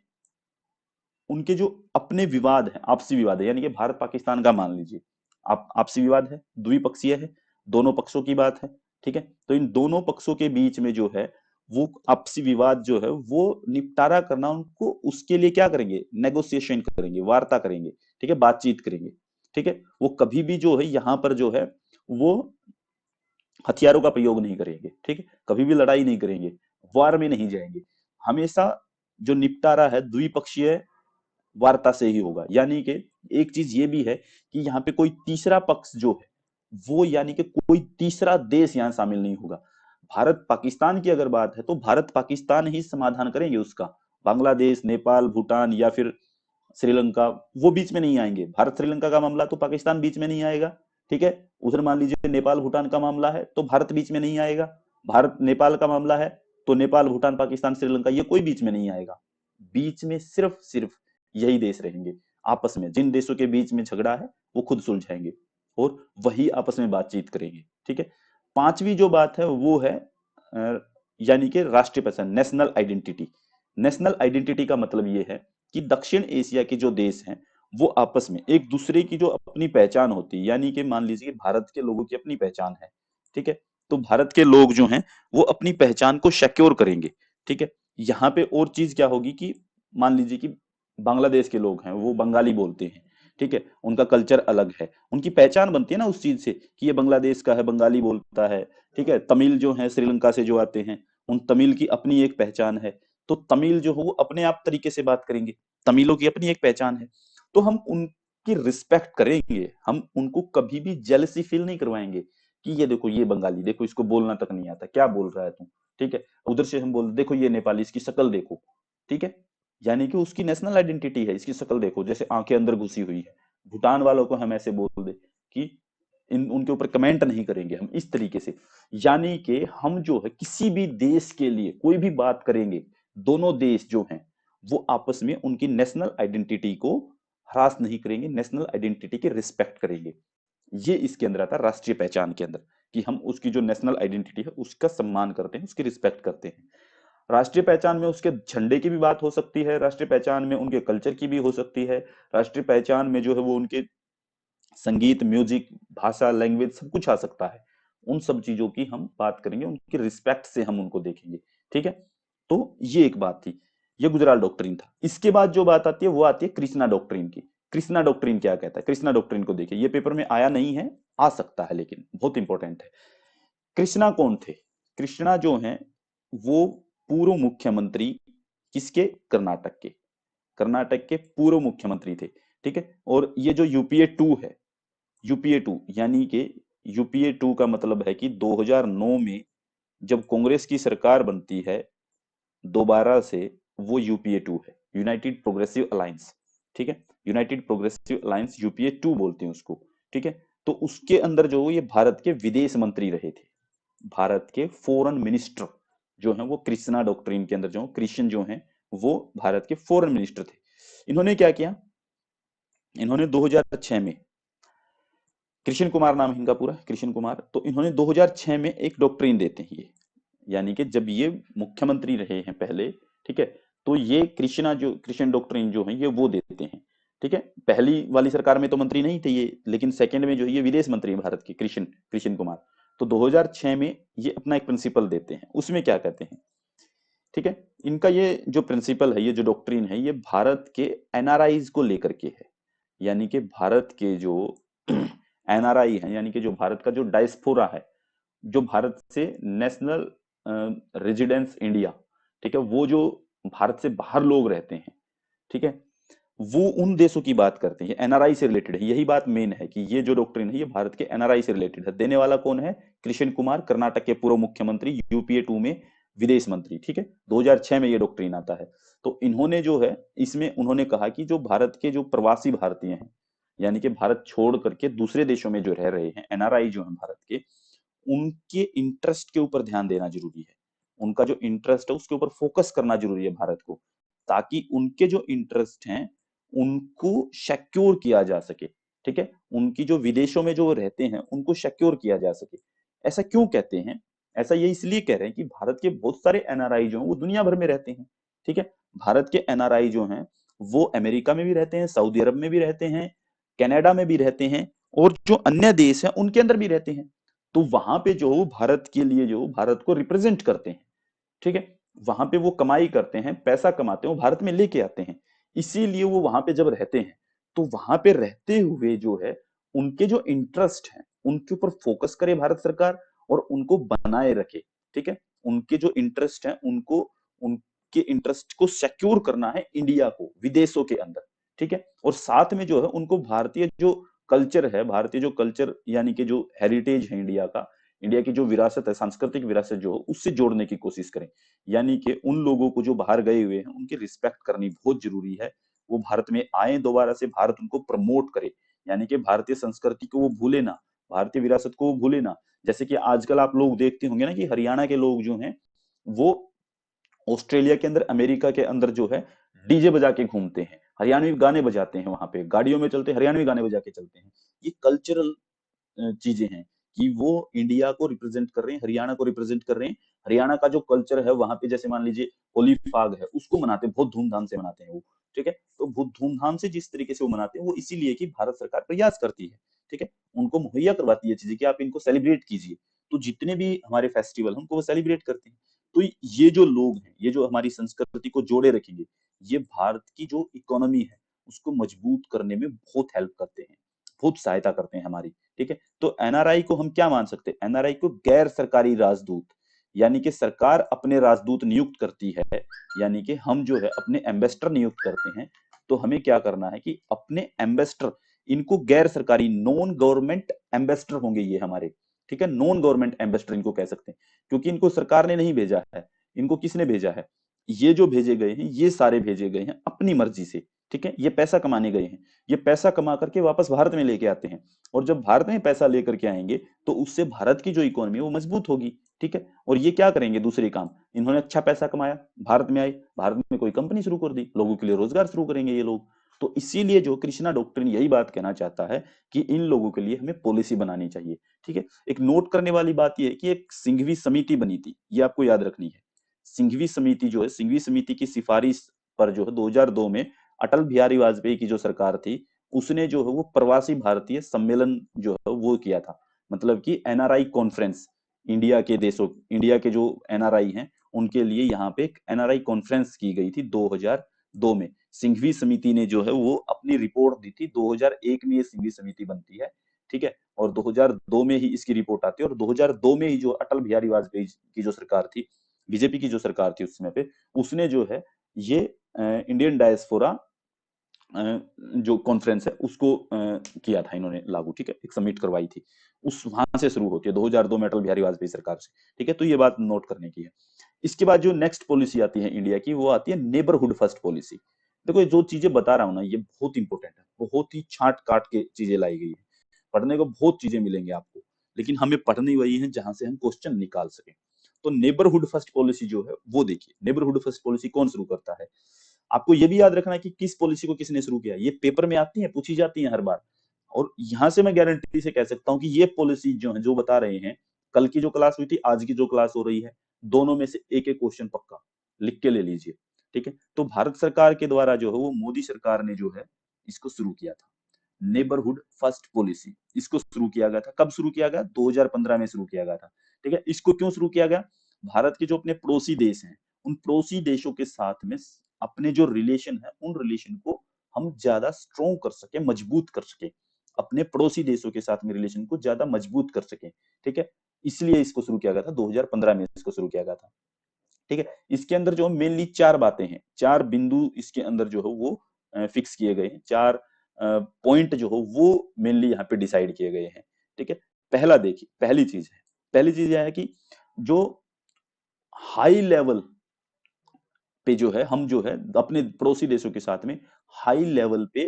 उनके जो अपने विवाद है, आपसी विवाद है, यानी कि भारत पाकिस्तान का मान लीजिए आप आपसी विवाद है, द्विपक्षीय है, दोनों पक्षों की बात है, ठीक है। तो इन दोनों पक्षों के बीच में जो है वो आपसी विवाद जो है वो निपटारा करना, उनको उसके लिए क्या करेंगे, नेगोशिएशन करेंगे, वार्ता करेंगे, ठीक है, बातचीत करेंगे, ठीक है। वो कभी भी जो है यहाँ पर जो है वो हथियारों का प्रयोग नहीं करेंगे, ठीक है, कभी भी लड़ाई नहीं करेंगे, वार में नहीं जाएंगे। हमेशा जो निपटारा है द्विपक्षीय वार्ता से ही होगा। यानी कि एक चीज ये भी है कि यहाँ पे कोई तीसरा पक्ष जो है वो, यानी कि कोई तीसरा देश यहाँ शामिल नहीं होगा। भारत पाकिस्तान की अगर बात है तो भारत पाकिस्तान ही समाधान करेंगे उसका। बांग्लादेश, नेपाल, भूटान या फिर श्रीलंका वो बीच में नहीं आएंगे। भारत श्रीलंका का मामला तो पाकिस्तान बीच में नहीं आएगा, ठीक है। उधर मान लीजिए नेपाल भूटान का मामला है तो भारत बीच में नहीं आएगा। भारत नेपाल का मामला है तो नेपाल भूटान पाकिस्तान श्रीलंका ये कोई बीच में नहीं आएगा। बीच में सिर्फ सिर्फ यही देश रहेंगे। आपस में जिन देशों के बीच में झगड़ा है वो खुद सुलझाएंगे और वही आपस में बातचीत करेंगे, ठीक है। पांचवी जो बात है वो है यानी कि राष्ट्रीय पहचान, नेशनल आइडेंटिटी। नेशनल आइडेंटिटी का मतलब ये है कि दक्षिण एशिया के जो देश हैं वो आपस में एक दूसरे की जो अपनी पहचान होती है, यानी कि मान लीजिए भारत के लोगों की अपनी पहचान है, ठीक है। तो भारत के लोग जो हैं वो अपनी पहचान को सिक्योर करेंगे, ठीक है। यहाँ पे और चीज क्या होगी कि मान लीजिए कि बांग्लादेश के लोग हैं वो बंगाली बोलते हैं, ठीक है, उनका कल्चर अलग है, उनकी पहचान बनती है ना उस चीज से कि ये बांग्लादेश का है, बंगाली बोलता है, ठीक है। तमिल जो है श्रीलंका से जो आते हैं उन तमिल की अपनी एक पहचान है, तो तमिल जो हो वो अपने आप तरीके से बात करेंगे, तमिलों की अपनी एक पहचान है। तो हम उनकी रिस्पेक्ट करेंगे, हम उनको कभी भी जेलसी फील नहीं करवाएंगे कि ये देखो ये बंगाली, देखो इसको बोलना तक नहीं आता, क्या बोल रहा है तू, ठीक है। उधर से हम बोल देखो ये नेपाली, इसकी शक्ल देखो, ठीक है। यानी कि उसकी नेशनल आइडेंटिटी है, इसकी शक्ल देखो जैसे आंखें अंदर घुसी हुई है। भूटान वालों को हम ऐसे बोल दे कि इन उनके ऊपर कमेंट नहीं करेंगे हम इस तरीके से। यानी कि हम जो है किसी भी देश के लिए कोई भी बात करेंगे, दोनों देश जो हैं वो आपस में उनकी नेशनल आइडेंटिटी को हरास नहीं करेंगे, नेशनल आइडेंटिटी की रिस्पेक्ट करेंगे। ये इसके अंदर आता है राष्ट्रीय पहचान के अंदर, कि हम उसकी जो नेशनल आइडेंटिटी है उसका सम्मान करते हैं, उसकी रिस्पेक्ट करते हैं। राष्ट्रीय पहचान में उसके झंडे की भी बात हो सकती है, राष्ट्रीय पहचान में उनके कल्चर की भी हो सकती है, राष्ट्रीय पहचान में जो है वो उनके संगीत, म्यूजिक, भाषा, लैंग्वेज सब कुछ आ सकता है। उन सब चीजों की हम बात करेंगे, उनकी रिस्पेक्ट से हम उनको देखेंगे, ठीक है। तो ये एक बात थी, ये गुजराल डॉक्ट्रिन था। इसके बाद जो बात आती है वो आती है कृष्णा डॉक्ट्रिन की। कृष्णा डॉक्ट्रिन क्या कहता है, कृष्णा डॉक्ट्रिन को देखिए, ये पेपर में आया नहीं है, आ सकता है लेकिन बहुत इंपॉर्टेंट है। कृष्णा कौन थे? कृष्णा जो हैं वो पूर्व मुख्यमंत्री किसके, कर्नाटक के, कर्नाटक के पूर्व मुख्यमंत्री थे, ठीक है। और ये जो यूपीए 2 है, यूपीए 2 यानी कि यूपीए 2 का मतलब है कि 2009 में जब कांग्रेस की सरकार बनती है दोबारा से, वो यूपीए 2 है, यूनाइटेड प्रोग्रेसिव अलायंस, ठीक है। यूनाइटेड प्रोग्रेसिव अलायंस यूपीए 2 बोलते हैं उसको, ठीक है। तो उसके अंदर जो ये भारत के विदेश मंत्री रहे थे, भारत के फॉरेन मिनिस्टर जो हैं वो कृष्णा डॉक्ट्रिन के अंदर जो क्रिश्चियन जो हैं वो भारत के फॉरेन मिनिस्टर थे। इन्होंने क्या किया, इन्होंने 2006 में, कृष्ण कुमार नाम है इनका पूरा, कृष्ण कुमार, तो इन्होंने 2006 में एक डॉक्ट्रिन देते हैं ये, यानी कि जब ये मुख्यमंत्री रहे हैं पहले, ठीक है, तो ये कृष्णा जो कृष्ण डॉक्ट्रिन जो है ये वो देते हैं, ठीक है। पहली वाली सरकार में तो मंत्री नहीं थे ये, लेकिन सेकंड में जो है ये विदेश मंत्री है भारत के, कृष्ण कृष्ण कुमार। तो 2006 में ये अपना एक प्रिंसिपल देते हैं, उसमें क्या कहते हैं, ठीक है। इनका ये जो प्रिंसिपल है, ये जो डॉक्ट्रिन है, ये भारत के एनआरआईज को लेकर के है। यानी कि भारत के जो एनआरआई हैं, यानी कि जो भारत का जो डायस्पोरा है, जो भारत से नेशनल रेजिडेंस इंडिया, ठीक है, वो जो भारत से बाहर लोग रहते हैं, ठीक है, वो उन देशों की बात करते हैं, एनआरआई से रिलेटेड है। यही बात मेन है कि ये जो डॉक्ट्रिन है ये भारत के एनआरआई से रिलेटेड है। देने वाला कौन है, कृष्ण कुमार, कर्नाटक के पूर्व मुख्यमंत्री, यूपीए 2 में विदेश मंत्री, ठीक है। 2006 में ये डॉक्ट्रिन आता है। तो इन्होंने जो है इसमें उन्होंने कहा कि जो भारत के जो प्रवासी भारतीय हैं, यानी कि भारत छोड़ करके दूसरे देशों में जो रह रहे हैं एनआरआई जो हैं भारत के, उनके इंटरेस्ट के ऊपर ध्यान देना जरूरी है। उनका जो इंटरेस्ट है उसके ऊपर फोकस करना जरूरी है भारत को। ताकि उनके जो इंटरेस्ट हैं उनको सिक्योर किया जा सके, ठीक है, उनकी जो विदेशों में जो रहते हैं उनको सिक्योर किया जा सके। ऐसा क्यों कहते हैं? ऐसा ये इसलिए कह रहे हैं कि भारत के बहुत सारे एनआरआई जो हैं वो दुनिया भर में रहते हैं, ठीक है। भारत के एनआरआई जो हैं वो अमेरिका में भी रहते हैं, सऊदी अरब में भी रहते हैं, कनाडा में भी रहते हैं, और जो अन्य देश हैं उनके अंदर भी रहते हैं। तो वहां पे जो भारत के लिए जो भारत को रिप्रेजेंट करते हैं, ठीक है, वहां पे वो कमाई करते हैं, पैसा कमाते हैं, वो भारत में लेके आते हैं। इसीलिए वो वहां पे जब रहते हैं तो वहां पे रहते हुए जो है उनके जो इंटरेस्ट हैं उनके ऊपर फोकस करे भारत सरकार और उनको बनाए रखे, ठीक है। उनके जो इंटरेस्ट हैं उनको, उनके इंटरेस्ट को सिक्योर करना है इंडिया को विदेशों के अंदर, ठीक है। और साथ में जो है उनको भारतीय जो कल्चर है, भारतीय जो कल्चर यानी कि जो हेरिटेज है इंडिया का, इंडिया की जो विरासत है, सांस्कृतिक विरासत जो उससे जोड़ने की कोशिश करें। यानी कि उन लोगों को जो बाहर गए हुए हैं उनकी रिस्पेक्ट करनी बहुत जरूरी है। वो भारत में आए दोबारा से, भारत उनको प्रमोट करे, यानी कि भारतीय संस्कृति को वो भूले ना, भारतीय विरासत को वो भूले ना। जैसे कि आजकल आप लोग देखते होंगे ना कि हरियाणा के लोग जो हैं वो ऑस्ट्रेलिया के अंदर, अमेरिका के अंदर जो है डीजे बजा के घूमते हैं, हरियाणवी गाने बजाते हैं, वहां पे गाड़ियों में चलते हरियाणवी गाने बजा के चलते हैं। ये कल्चरल चीजें हैं कि वो इंडिया को रिप्रेजेंट कर रहे हैं, हरियाणा को रिप्रेजेंट कर रहे हैं। हरियाणा का जो कल्चर है वहां पे जैसे मान लीजिए होली फाग है, उसको मनाते हैं, बहुत धूमधाम से मनाते हैं वो, ठीक है। तो बहुत धूमधाम से जिस तरीके से वो मनाते हैं वो इसीलिए कि भारत सरकार प्रयास करती है, ठीक है, उनको मुहैया करवाती है चीजें कि आप इनको सेलिब्रेट कीजिए। तो जितने भी हमारे फेस्टिवल उनको वो सेलिब्रेट करते हैं। तो ये जो लोग हैं, ये जो हमारी संस्कृति को जोड़े रखेंगे, ये भारत की जो इकोनॉमी है उसको मजबूत करने में बहुत हेल्प करते हैं, बहुत सहायता करते हैं हमारी, ठीक है। तो एनआरआई को हम क्या मान सकते हैं? एनआरआई को गैर सरकारी राजदूत, यानी कि सरकार अपने राजदूत नियुक्त करती है, यानी कि हम जो है अपने एम्बेसडर नियुक्त करते हैं। तो हमें क्या करना है कि अपने एम्बेसडर, इनको गैर सरकारी नॉन गवर्नमेंट एम्बेसडर होंगे ये हमारे, ठीक है, नॉन गवर्नमेंट एम्बेसडर इनको कह सकते हैं, क्योंकि इनको सरकार ने नहीं भेजा है। इनको किसने भेजा है? ये जो भेजे गए हैं ये सारे भेजे गए हैं अपनी मर्जी से, ठीक है। ये पैसा कमाने गए हैं, ये पैसा कमा करके वापस भारत में लेके आते हैं, और जब भारत में पैसा लेकर के आएंगे तो उससे भारत की जो इकोनॉमी है वो मजबूत होगी, ठीक है। और ये क्या करेंगे? दूसरे काम, इन्होंने अच्छा पैसा कमाया, भारत में आए, भारत में कोई कंपनी शुरू कर दी, लोगों के लिए रोजगार शुरू करेंगे ये लोग। तो इसीलिए जो कृष्णा डॉक्ट्रिन यही बात कहना चाहता है कि इन लोगों के लिए हमें पॉलिसी बनानी चाहिए, ठीक है। एक नोट करने वाली बात यह है कि एक सिंघवी समिति बनी थी, ये आपको याद रखनी है। सिंघवी समिति जो है, सिंघवी समिति की सिफारिश पर जो है 2002 में अटल बिहारी वाजपेयी की जो सरकार थी उसने जो है वो प्रवासी भारतीय सम्मेलन जो है वो किया था। मतलब कि एनआरआई कॉन्फ्रेंस, इंडिया के देशों, इंडिया के जो एनआरआई हैं उनके लिए यहाँ पे एक एनआरआई कॉन्फ्रेंस की गई थी 2002 में। सिंघवी समिति ने जो है वो अपनी रिपोर्ट दी थी, 2001 में ये सिंघवी समिति बनती है, ठीक है, और 2002 में ही इसकी रिपोर्ट आती है। और 2002 में ही जो अटल बिहारी वाजपेयी की जो सरकार थी, बीजेपी की जो सरकार थी उस समय पे, उसने जो है ये इंडियन डायस्पोरा जो कॉन्फ्रेंस है उसको किया था इन्होंने लागू, ठीक है, एक सबमिट करवाई थी। उस वहां से शुरू होती है 2002 में अटल बिहारी वाजपेयी सरकार से, ठीक है। तो ये बात नोट करने की है। इसके बाद जो नेक्स्ट पॉलिसी आती है इंडिया की, वो आती है नेबरहुड फर्स्ट पॉलिसी। देखो ये जो चीजें बता रहा हूं ना ये बहुत इंपॉर्टेंट है, बहुत ही छांट काट के चीजें लाई गई है। पढ़ने को बहुत चीजें मिलेंगी आपको, लेकिन हमें पढ़नी वही है जहां से हम क्वेश्चन निकाल सके। तो नेबरहुड फर्स्ट पॉलिसी जो है वो देखिए, नेबरहुड फर्स्ट पॉलिसी कौन शुरू करता है? आपको ये भी याद रखना है कि किस पॉलिसी को किसने शुरू किया, ये पेपर में आती है, पूछी जाती है हर बार। और यहां से मैं गारंटी से कह सकता हूं कि ये पॉलिसी जो है, जो बता रहे हैं, कल की जो क्लास हुई थी, आज की जो क्लास हो रही है, दोनों में से एक एक क्वेश्चन पक्का लिख के ले लीजिए, ठीक है। तो भारत सरकार के द्वारा जो है वो मोदी सरकार ने जो है इसको शुरू किया था, नेबरहुड फर्स्ट पॉलिसी। इसको शुरू किया गया था, कब शुरू किया गया? 2015 में शुरू किया गया था, ठीक है। इसको क्यों शुरू किया गया? भारत के जो अपने पड़ोसी देश हैं उन पड़ोसी देशों के साथ में अपने जो रिलेशन है उन रिलेशन को हम ज्यादा स्ट्रॉन्ग कर सके, मजबूत कर सके, अपने पड़ोसी देशों के साथ में रिलेशन को ज्यादा मजबूत कर सके, ठीक है। इसलिए इसको शुरू किया गया था, 2015 में इसको शुरू किया गया था, ठीक है। इसके अंदर जो मेनली चार बातें हैं, चार बिंदु इसके अंदर जो है वो फिक्स किए गए हैं, चार पॉइंट जो हो वो मेनली यहाँ पे डिसाइड किए गए हैं, ठीक है। पहला देखिए, पहली चीज यह है कि जो हाई लेवल पे जो है हम जो है अपने पड़ोसी देशों के साथ में हाई लेवल पे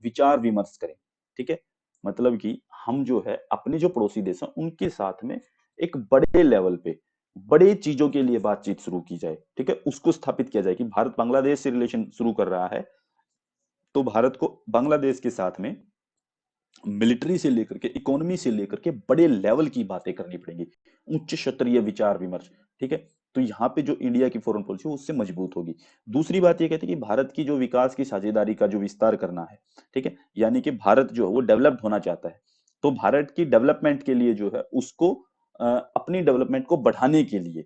विचार विमर्श करें, ठीक है। मतलब कि हम जो है अपने जो पड़ोसी देश हैं उनके साथ में एक बड़े लेवल पे बड़े चीजों के लिए बातचीत शुरू की जाए, ठीक है, उसको स्थापित किया जाए कि भारत बांग्लादेश से रिलेशन शुरू कर रहा है, तो भारत को बांग्लादेश के साथ में मिलिट्री से लेकर के इकोनॉमी से लेकर के बड़े लेवल की बातें करनी पड़ेंगी, उच्च क्षत्रिय विचार विमर्श, ठीक है। तो यहाँ पे जो इंडिया की फॉरेन पॉलिसी है उससे मजबूत होगी। दूसरी बात ये कहती है कि भारत की जो विकास की साझेदारी का जो विस्तार करना है, ठीक है, यानी कि भारत जो है वो डेवलप्ड होना चाहता है, तो भारत की डेवलपमेंट के लिए जो है उसको अपनी डेवलपमेंट को बढ़ाने के लिए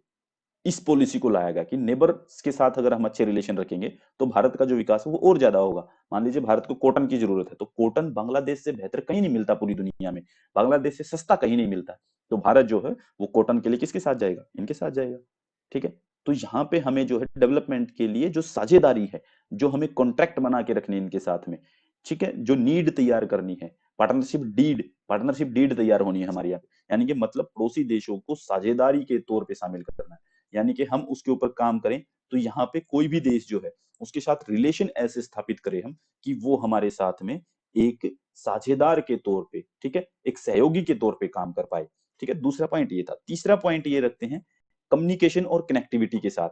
इस पॉलिसी को लाया गया कि नेबर्स के साथ अगर हम अच्छे रिलेशन रखेंगे तो भारत का जो विकास है वो और ज्यादा होगा। मान लीजिए भारत को कॉटन की जरूरत है, तो कॉटन बांग्लादेश से बेहतर कहीं नहीं मिलता पूरी दुनिया में, बांग्लादेश से सस्ता कहीं नहीं मिलता, तो भारत जो है वो कॉटन के लिए किसके साथ जाएगा, इनके साथ जाएगा, ठीक है। तो यहाँ पे हमें जो है डेवलपमेंट के लिए जो साझेदारी है, जो हमें कॉन्ट्रैक्ट बना के रखने इनके साथ में, ठीक है, जो नीड तैयार करनी है, पार्टनरशिप डीड तैयार होनी है हमारे यहाँ पे, यानी कि मतलब पड़ोसी देशों को साझेदारी के तौर पे शामिल करना है, यानी कि हम उसके ऊपर काम करें, तो यहाँ पे कोई भी देश जो है उसके साथ रिलेशन ऐसे स्थापित करें हम कि वो हमारे साथ में एक साझेदार के तौर पे, ठीक है, एक सहयोगी के तौर पे काम कर पाए, ठीक है। दूसरा पॉइंट ये था। तीसरा पॉइंट ये रखते हैं कम्युनिकेशन और कनेक्टिविटी के साथ,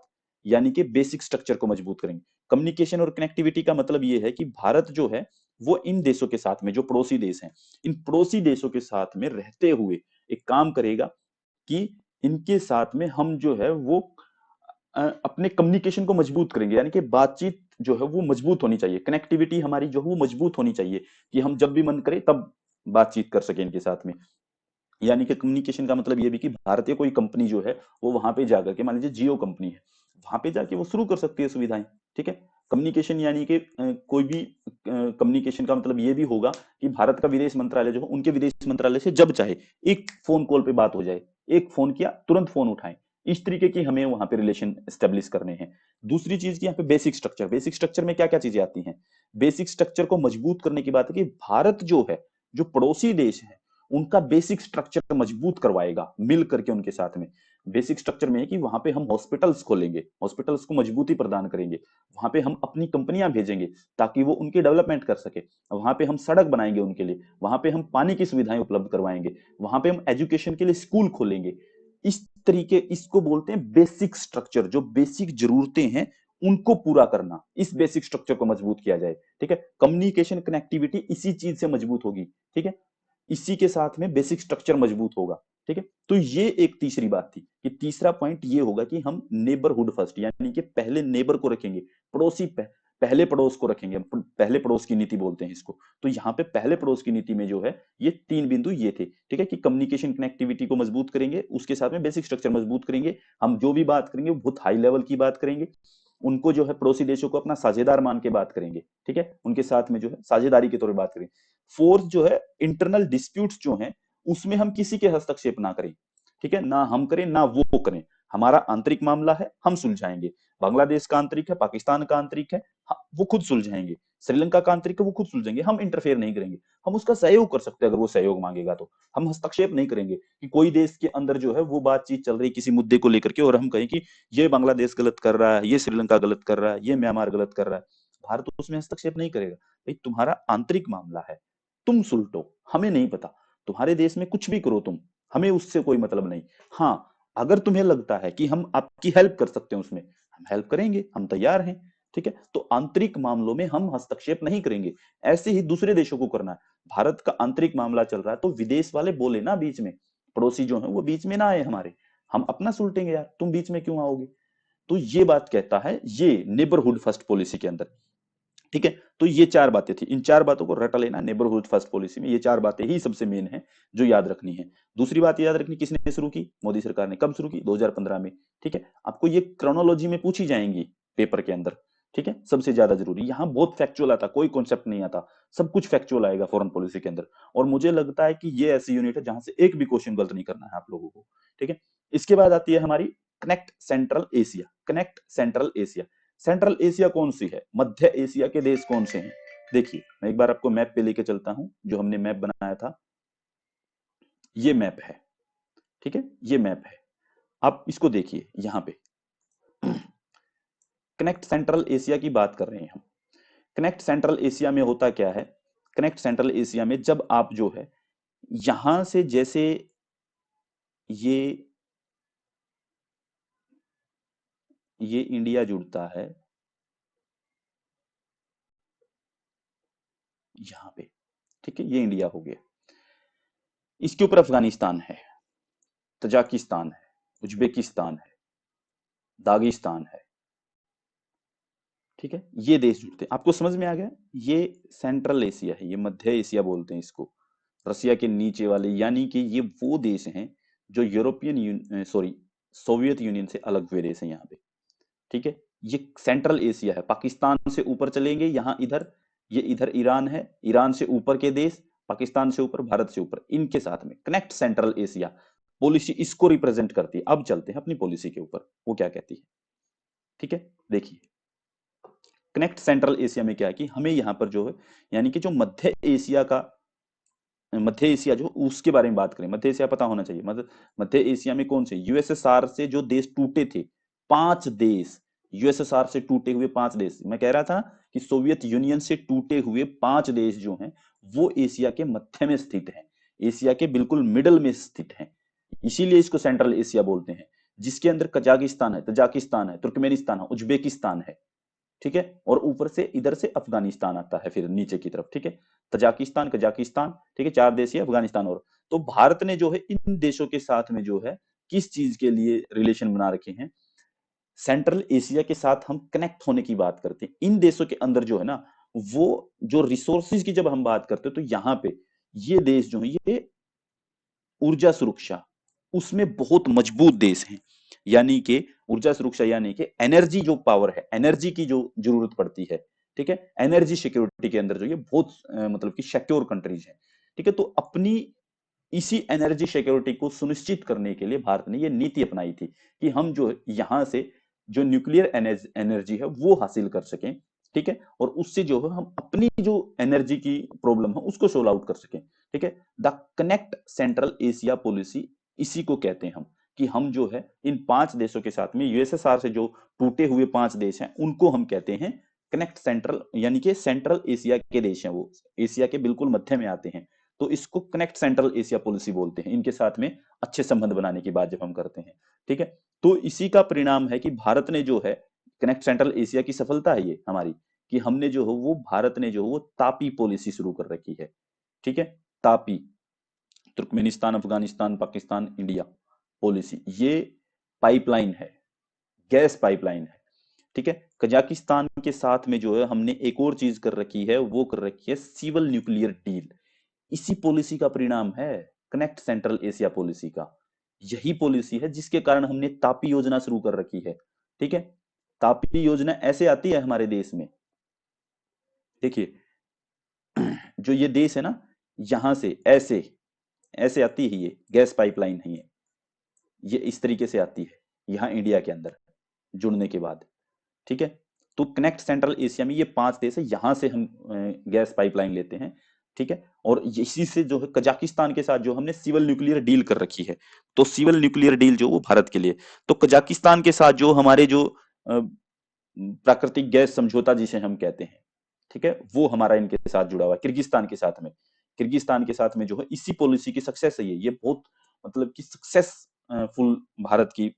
यानी कि बेसिक स्ट्रक्चर को मजबूत करेंगे। कम्युनिकेशन और कनेक्टिविटी का मतलब ये है कि भारत जो है वो इन देशों के साथ में, जो पड़ोसी देश हैं, इन पड़ोसी देशों के साथ में रहते हुए एक काम करेगा कि इनके साथ में हम जो है वो अपने कम्युनिकेशन को मजबूत करेंगे, यानी कि बातचीत जो है वो मजबूत होनी चाहिए, कनेक्टिविटी हमारी जो है वो मजबूत होनी चाहिए कि हम जब भी मन करे तब बातचीत कर सके इनके साथ में। यानी कि कम्युनिकेशन का मतलब ये भी कि भारतीय कोई कंपनी जो है वो वहां पे जाकर के, मान लीजिए जियो कंपनी है, वहां पे जाके वो शुरू कर सकती है सुविधाएं, ठीक है। कम्युनिकेशन यानी कि कोई भी कम्युनिकेशन का मतलब ये भी होगा कि भारत का विदेश मंत्रालय जो है उनके विदेश मंत्रालय से जब चाहे एक फोन कॉल पे बात हो जाए, एक फोन किया तुरंत फोन उठाएं, इस तरीके की हमें वहां पे रिलेशन स्टेब्लिश करने हैं। दूसरी चीज की यहाँ पे बेसिक स्ट्रक्चर में क्या क्या चीजें आती हैं, बेसिक स्ट्रक्चर को मजबूत करने की बात है कि भारत जो है, जो पड़ोसी देश है, उनका बेसिक स्ट्रक्चर मजबूत करवाएगा मिल करके उनके साथ में। बेसिक स्ट्रक्चर में है कि वहां पे हम हॉस्पिटल्स खोलेंगे, हॉस्पिटल्स को मजबूती प्रदान करेंगे, वहां पे हम अपनी कंपनियां भेजेंगे ताकि वो उनकी डेवलपमेंट कर सके, वहां पे हम सड़क बनाएंगे उनके लिए, वहां पे हम पानी की सुविधाएं उपलब्ध करवाएंगे, वहां पे हम एजुकेशन के लिए स्कूल खोलेंगे। इस तरीके, इसको बोलते हैं बेसिक स्ट्रक्चर, जो बेसिक जरूरतें हैं उनको पूरा करना, इस बेसिक स्ट्रक्चर को मजबूत किया जाए, ठीक है। कम्युनिकेशन कनेक्टिविटी इसी चीज से मजबूत होगी, ठीक है, इसी के साथ में बेसिक स्ट्रक्चर मजबूत होगा, ठीक है। तो ये एक तीसरी बात थी कि तीसरा पॉइंट ये होगा कि हम नेबरहुड फर्स्ट, यानी कि पहले नेबर को रखेंगे, पड़ोसी पहले पड़ोस को रखेंगे, पहले पड़ोस की नीति बोलते हैं इसको। तो यहाँ पे पहले पड़ोस की नीति में जो है ये तीन बिंदु ये थे, ठीक है, कि कम्युनिकेशन कनेक्टिविटी को मजबूत करेंगे, उसके साथ में बेसिक स्ट्रक्चर मजबूत करेंगे, हम जो भी बात करेंगे बहुत हाई लेवल की बात करेंगे, उनको जो है पड़ोसी देशों को अपना साझेदार मान के बात करेंगे, ठीक है, उनके साथ में जो है साझेदारी के तौर पर बात करेंगे। फोर्थ जो है इंटरनल डिस्प्यूट्स जो हैं उसमें हम किसी के हस्तक्षेप ना करें, ठीक है, ना हम करें ना वो करें, हमारा आंतरिक मामला है हम सुलझाएंगे, बांग्लादेश का आंतरिक है, पाकिस्तान का आंतरिक है, वो खुद सुलझाएंगे, श्रीलंका का आंतरिक है वो खुद सुलझेंगे, हम इंटरफेयर नहीं करेंगे, हम उसका सहयोग कर सकते हैं अगर वो सहयोग मांगेगा, तो हम हस्तक्षेप नहीं करेंगे कि कोई देश के अंदर जो है वो बातचीत चल रही किसी मुद्दे को लेकर के और हम कहें कि ये बांग्लादेश गलत कर रहा है, ये श्रीलंका गलत कर रहा है, ये म्यांमार गलत कर रहा है, भारत तो उसमें हस्तक्षेप नहीं करेगा, भाई तुम्हारा आंतरिक मामला है, तुम सुलटो, हमें नहीं पता, तुम्हारे देश में कुछ भी करो तुम, हमें उससे कोई मतलब नहीं। हाँ, अगर तुम्हें लगता है कि हम आपकी हेल्प कर सकते हैं उसमें, हम हेल्प करेंगे, हम तैयार हैं, ठीक है। तो आंतरिक मामलों में हम हस्तक्षेप नहीं करेंगे, ऐसे ही दूसरे देशों को करना है। भारत का आंतरिक मामला चल रहा है तो विदेश वाले बोले ना बीच में, पड़ोसी जो है वो बीच में ना आए हमारे, हम अपना सुलटेंगे यार, तुम बीच में क्यों आओगे। तो ये बात कहता है ये नेबरहुड फर्स्ट पॉलिसी के अंदर, ठीक है। तो ये चार बातें थी, इन चार बातों को रट लेना, नेबरहुड फर्स्ट पॉलिसी में ये चार बातें ही सबसे मेन है जो याद रखनी है। दूसरी बात याद रखनी, किसने शुरू की, मोदी सरकार ने। कब शुरू की, 2015 में, ठीक है। आपको ये क्रोनोलॉजी में पूछी जाएंगी पेपर के अंदर, ठीक है, सबसे ज्यादा जरूरी, यहाँ बहुत फैक्चुअल आता, कोई कॉन्सेप्ट नहीं आता, सब कुछ फैक्चुअल आएगा फॉरेन पॉलिसी के अंदर। और मुझे लगता है कि ये ऐसी यूनिट है जहां से एक भी क्वेश्चन गलत नहीं करना है आप लोगों को, ठीक है। इसके बाद आती है हमारी connect central Asia. Connect central Asia, central Asia कौन सी है, मध्य एशिया के देश कौन से हैं। देखिए मैं एक बार आपको मैप पे लेके चलता हूं, जो हमने मैप बनाया था, ये मैप है, ठीक है, ये मैप है, आप इसको देखिए यहाँ पे। कनेक्ट सेंट्रल एशिया की बात कर रहे हैं हम। कनेक्ट सेंट्रल एशिया में होता क्या है, कनेक्ट सेंट्रल एशिया में जब आप जो है यहां से, जैसे ये ये इंडिया जुड़ता है यहां पे, ठीक है, ये इंडिया हो गया। इसके ऊपर अफगानिस्तान है, तजाकिस्तान है, उज्बेकिस्तान है, दागिस्तान है, ठीक है, ये देश जुड़ते हैं। आपको समझ में आ गया? ये सेंट्रल एशिया है, ये मध्य एशिया बोलते हैं इसको, रसिया के नीचे वाले, यानी कि ये वो देश हैं जो यूरोपियन सॉरी सोवियत यूनियन से अलग हुए देश हैं यहाँ पे, ठीक है। ये सेंट्रल एशिया है, पाकिस्तान से ऊपर चलेंगे यहाँ, इधर ये इधर ईरान है, ईरान से ऊपर के देश, पाकिस्तान से ऊपर, भारत से ऊपर, इनके साथ में कनेक्ट सेंट्रल एशिया पॉलिसी इसको रिप्रेजेंट करती है। अब चलते हैं अपनी पॉलिसी के ऊपर, वो क्या कहती है, ठीक है। देखिए, कनेक्ट सेंट्रल एशिया में क्या है कि हमें यहाँ पर जो है, यानी कि जो मध्य एशिया का, मध्य एशिया जो उसके बारे में बात करें, मध्य एशिया पता होना चाहिए। मध्य एशिया में कौन से, यूएसएसआर से जो देश टूटे थे, 5 देश, यूएसएसआर से टूटे हुए 5 देश, मैं कह रहा था कि सोवियत यूनियन से टूटे हुए 5 देश जो हैं वो एशिया के मध्य में स्थित हैं, एशिया के बिल्कुल मिडल में स्थित हैं, इसीलिए इसको सेंट्रल एशिया बोलते हैं। जिसके अंदर कजाकिस्तान है, तजाकिस्तान है, तुर्कमेनिस्तान है, उज्बेकिस्तान है, ठीक है, और ऊपर से इधर से अफगानिस्तान आता है फिर नीचे की तरफ, ठीक है, तजाकिस्तान, कजाकिस्तान, ठीक है, 4 देश, अफगानिस्तान। और तो भारत ने जो है इन देशों के साथ में जो है किस चीज के लिए रिलेशन बना रखे हैं, सेंट्रल एशिया के साथ हम कनेक्ट होने की बात करते हैं। इन देशों के अंदर जो है ना, वो जो रिसोर्सेज की जब हम बात करते हैं तो यहाँ पे ये देश जो है ये ऊर्जा सुरक्षा उसमें बहुत मजबूत देश हैं, यानी कि ऊर्जा सुरक्षा यानी कि एनर्जी जो पावर है, एनर्जी की जो जरूरत पड़ती है, ठीक है, एनर्जी सिक्योरिटी के अंदर जो ये बहुत मतलब कि सिक्योर कंट्रीज है, ठीक है। तो अपनी इसी एनर्जी सिक्योरिटी को सुनिश्चित करने के लिए भारत ने ये नीति अपनाई थी कि हम जो यहाँ से जो न्यूक्लियर एनर्जी है वो हासिल कर सकें, ठीक है, और उससे जो है हम अपनी जो एनर्जी की प्रॉब्लम है उसको सोल्व आउट कर सकें, ठीक है। The connect central Asia policy इसी को कहते हैं हम, कि हम जो है इन 5 देशों के साथ में, यूएसएसआर से जो टूटे हुए 5 देश हैं उनको हम कहते हैं कनेक्ट सेंट्रल, यानी कि सेंट्रल एशिया के देश हैं, वो एशिया के बिल्कुल मध्य में आते हैं, तो इसको कनेक्ट सेंट्रल एशिया पॉलिसी बोलते हैं, इनके साथ में अच्छे संबंध बनाने की बात जब हम करते हैं, ठीक है। तो इसी का परिणाम है कि भारत ने जो है, कनेक्ट सेंट्रल एशिया की सफलता है ये हमारी, कि हमने जो है वो, भारत ने जो है वो तापी पॉलिसी शुरू कर रखी है, ठीक है, Tapi, Turkmenistan, Afghanistan, Pakistan, India policy, ये पाइपलाइन है, गैस पाइपलाइन है, ठीक है। कजाकिस्तान के साथ में जो है हमने एक और चीज कर रखी है, वो कर रखी है सिविल न्यूक्लियर डील, इसी पॉलिसी का परिणाम है कनेक्ट सेंट्रल एशिया पॉलिसी का, यही पॉलिसी है जिसके कारण हमने तापी योजना शुरू कर रखी है, ठीक है। तापी योजना ऐसे आती है हमारे देश में, देखिए, जो ये देश है ना, यहां से ऐसे ऐसे आती है, ये गैस पाइपलाइन है, ये इस तरीके से आती है यहाँ इंडिया के अंदर जुड़ने के बाद, ठीक है। तो कनेक्ट सेंट्रल एशिया में ये 5 देश है, यहां से हम गैस पाइपलाइन लेते हैं, ठीक है। और इसी से जो है कजाकिस्तान के साथ जो हमने सिविल न्यूक्लियर डील कर रखी है, तो सिविल न्यूक्लियर डील जो वो भारत के लिए, तो कजाकिस्तान के साथ जो हमारे जो प्राकृतिक गैस समझौता जिसे हम कहते हैं, ठीक है, वो हमारा इनके साथ जुड़ा हुआ है, किर्गिस्तान के साथ में, किर्गिस्तान के साथ में जो है इसी पॉलिसी की सक्सेस है, ये बहुत मतलब कि सक्सेसफुल भारत की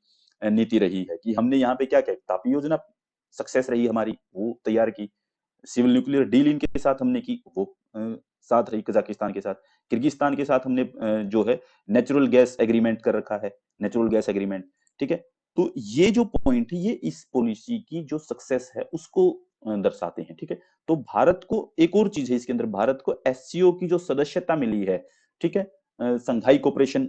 नीति रही है, कि हमने यहाँ पे क्या क्या, तापी योजना सक्सेस रही हमारी, वो तैयार की, सिविल न्यूक्लियर डील इनके साथ हमने की, वो साथ रही कजाकिस्तान के साथ, किर्गिस्तान के साथ हमने जो है नेचुरल गैस एग्रीमेंट कर रखा है, नेचुरल गैस एग्रीमेंट, ठीक है। तो ये जो पॉइंट है, ये इस पॉलिसी की जो सक्सेस है उसको दर्शाते हैं, ठीक है। तो भारत को एक और चीज है इसके अंदर, भारत को एससीओ की जो सदस्यता मिली है, ठीक है, संघाई कोऑपरेशन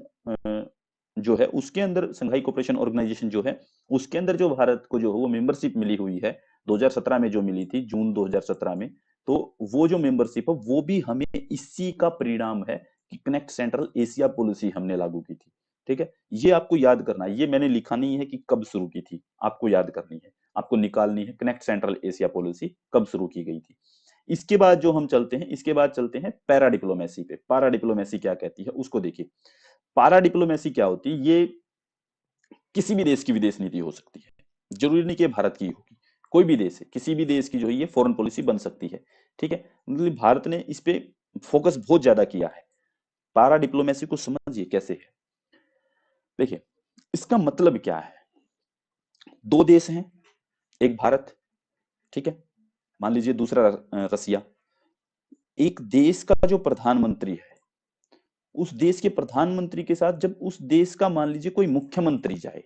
जो है उसके अंदर, संघाई कोऑपरेशन ऑर्गेनाइजेशन जो है उसके अंदर जो भारत को जो है वो मेंबरशिप मिली हुई है 2017 में, जो मिली थी जून 2017 में, तो वो जो मेंबरशिप है वो भी हमें इसी का परिणाम है कि कनेक्ट सेंट्रल एशिया पॉलिसी हमने लागू की थी, ठीक है। ये आपको याद करना है, ये मैंने लिखा नहीं है कि कब शुरू की थी, आपको याद करनी है, आपको निकालनी है कनेक्ट सेंट्रल एशिया पॉलिसी कब शुरू की गई थी। इसके बाद जो हम चलते हैं, इसके बाद चलते हैं पैरा डिप्लोमेसी पे, पैरा डिप्लोमेसी क्या कहती है उसको देखिए। पैरा डिप्लोमेसी क्या होती है, ये किसी भी देश की विदेश नीति हो सकती है, जरूरी नहीं कि भारत की होगी, कोई भी देश है, किसी भी देश की जो है ये फॉरेन पॉलिसी बन सकती है, ठीक है। मतलब भारत ने इस पे फोकस बहुत ज्यादा किया है। पैरा डिप्लोमेसी को समझिए कैसे है, देखिए, इसका मतलब क्या है, 2 देश हैं, एक भारत, ठीक है, मान लीजिए दूसरा रसिया। एक देश का जो प्रधानमंत्री है, उस देश के प्रधानमंत्री के साथ जब उस देश का मान लीजिए कोई मुख्यमंत्री जाए,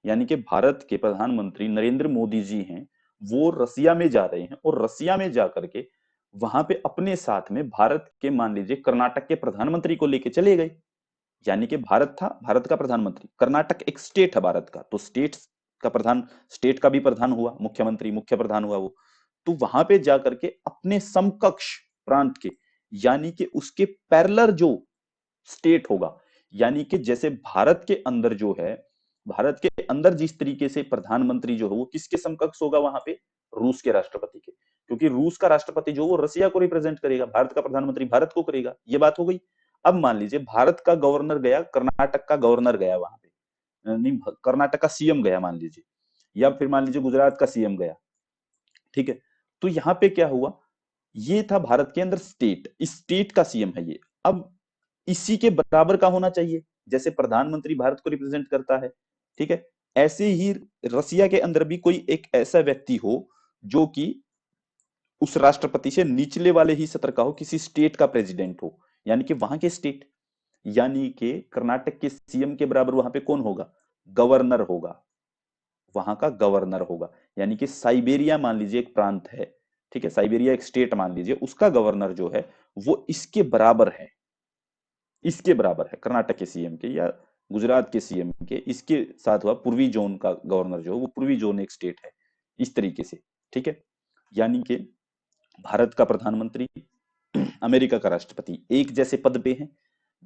यानी कि भारत के प्रधानमंत्री नरेंद्र मोदी जी हैं, वो रसिया में जा रहे हैं और रसिया में जाकर के वहां पे अपने साथ में भारत के मान लीजिए कर्नाटक के प्रधानमंत्री को लेके चले गए। यानी कि भारत था, भारत का प्रधानमंत्री, कर्नाटक एक स्टेट है भारत का, तो स्टेट का प्रधान, स्टेट का भी प्रधान हुआ, मुख्यमंत्री मुख्य प्रधान हुआ वो। तो वहां पे जाकर के अपने समकक्ष प्रांत के, यानी कि उसके पैरेलल जो स्टेट होगा, यानी कि जैसे भारत के अंदर जो है, भारत के अंदर जिस तरीके से प्रधानमंत्री जो है वो किसके समकक्ष होगा वहां पे, रूस के राष्ट्रपति के, क्योंकि रूस का राष्ट्रपति जो वो रसिया को रिप्रेजेंट करेगा, भारत का प्रधानमंत्री भारत को करेगा, ये बात हो गई। अब मान लीजिए भारत का गवर्नर गया, कर्नाटक का गवर्नर गया वहां पे, नहीं कर्नाटक का सीएम गया मान लीजिए, या फिर मान लीजिए गुजरात का सीएम गया, ठीक है। तो यहाँ पे क्या हुआ, ये था भारत के अंदर स्टेट, इस स्टेट का सीएम है ये। अब इसी के बराबर का होना चाहिए, जैसे प्रधानमंत्री भारत को रिप्रेजेंट करता है, ठीक है, ऐसे ही रसिया के अंदर भी कोई एक ऐसा व्यक्ति हो जो कि उस राष्ट्रपति से निचले वाले ही सत्र का हो, किसी स्टेट का प्रेसिडेंट हो, यानी कि वहां के स्टेट, यानी कि कर्नाटक के सीएम के बराबर वहां पे कौन होगा, गवर्नर होगा, वहां का गवर्नर होगा। यानी कि साइबेरिया मान लीजिए एक प्रांत है, ठीक है, साइबेरिया एक स्टेट मान लीजिए, उसका गवर्नर जो है वो इसके बराबर है, इसके बराबर है कर्नाटक के सीएम के या गुजरात के सीएम के, इसके साथ हुआ पूर्वी जोन का गवर्नर जो है वो पूर्वी जोन एक स्टेट है, इस तरीके से, ठीक है। यानी कि भारत का प्रधानमंत्री, अमेरिका का राष्ट्रपति एक जैसे पद पे हैं,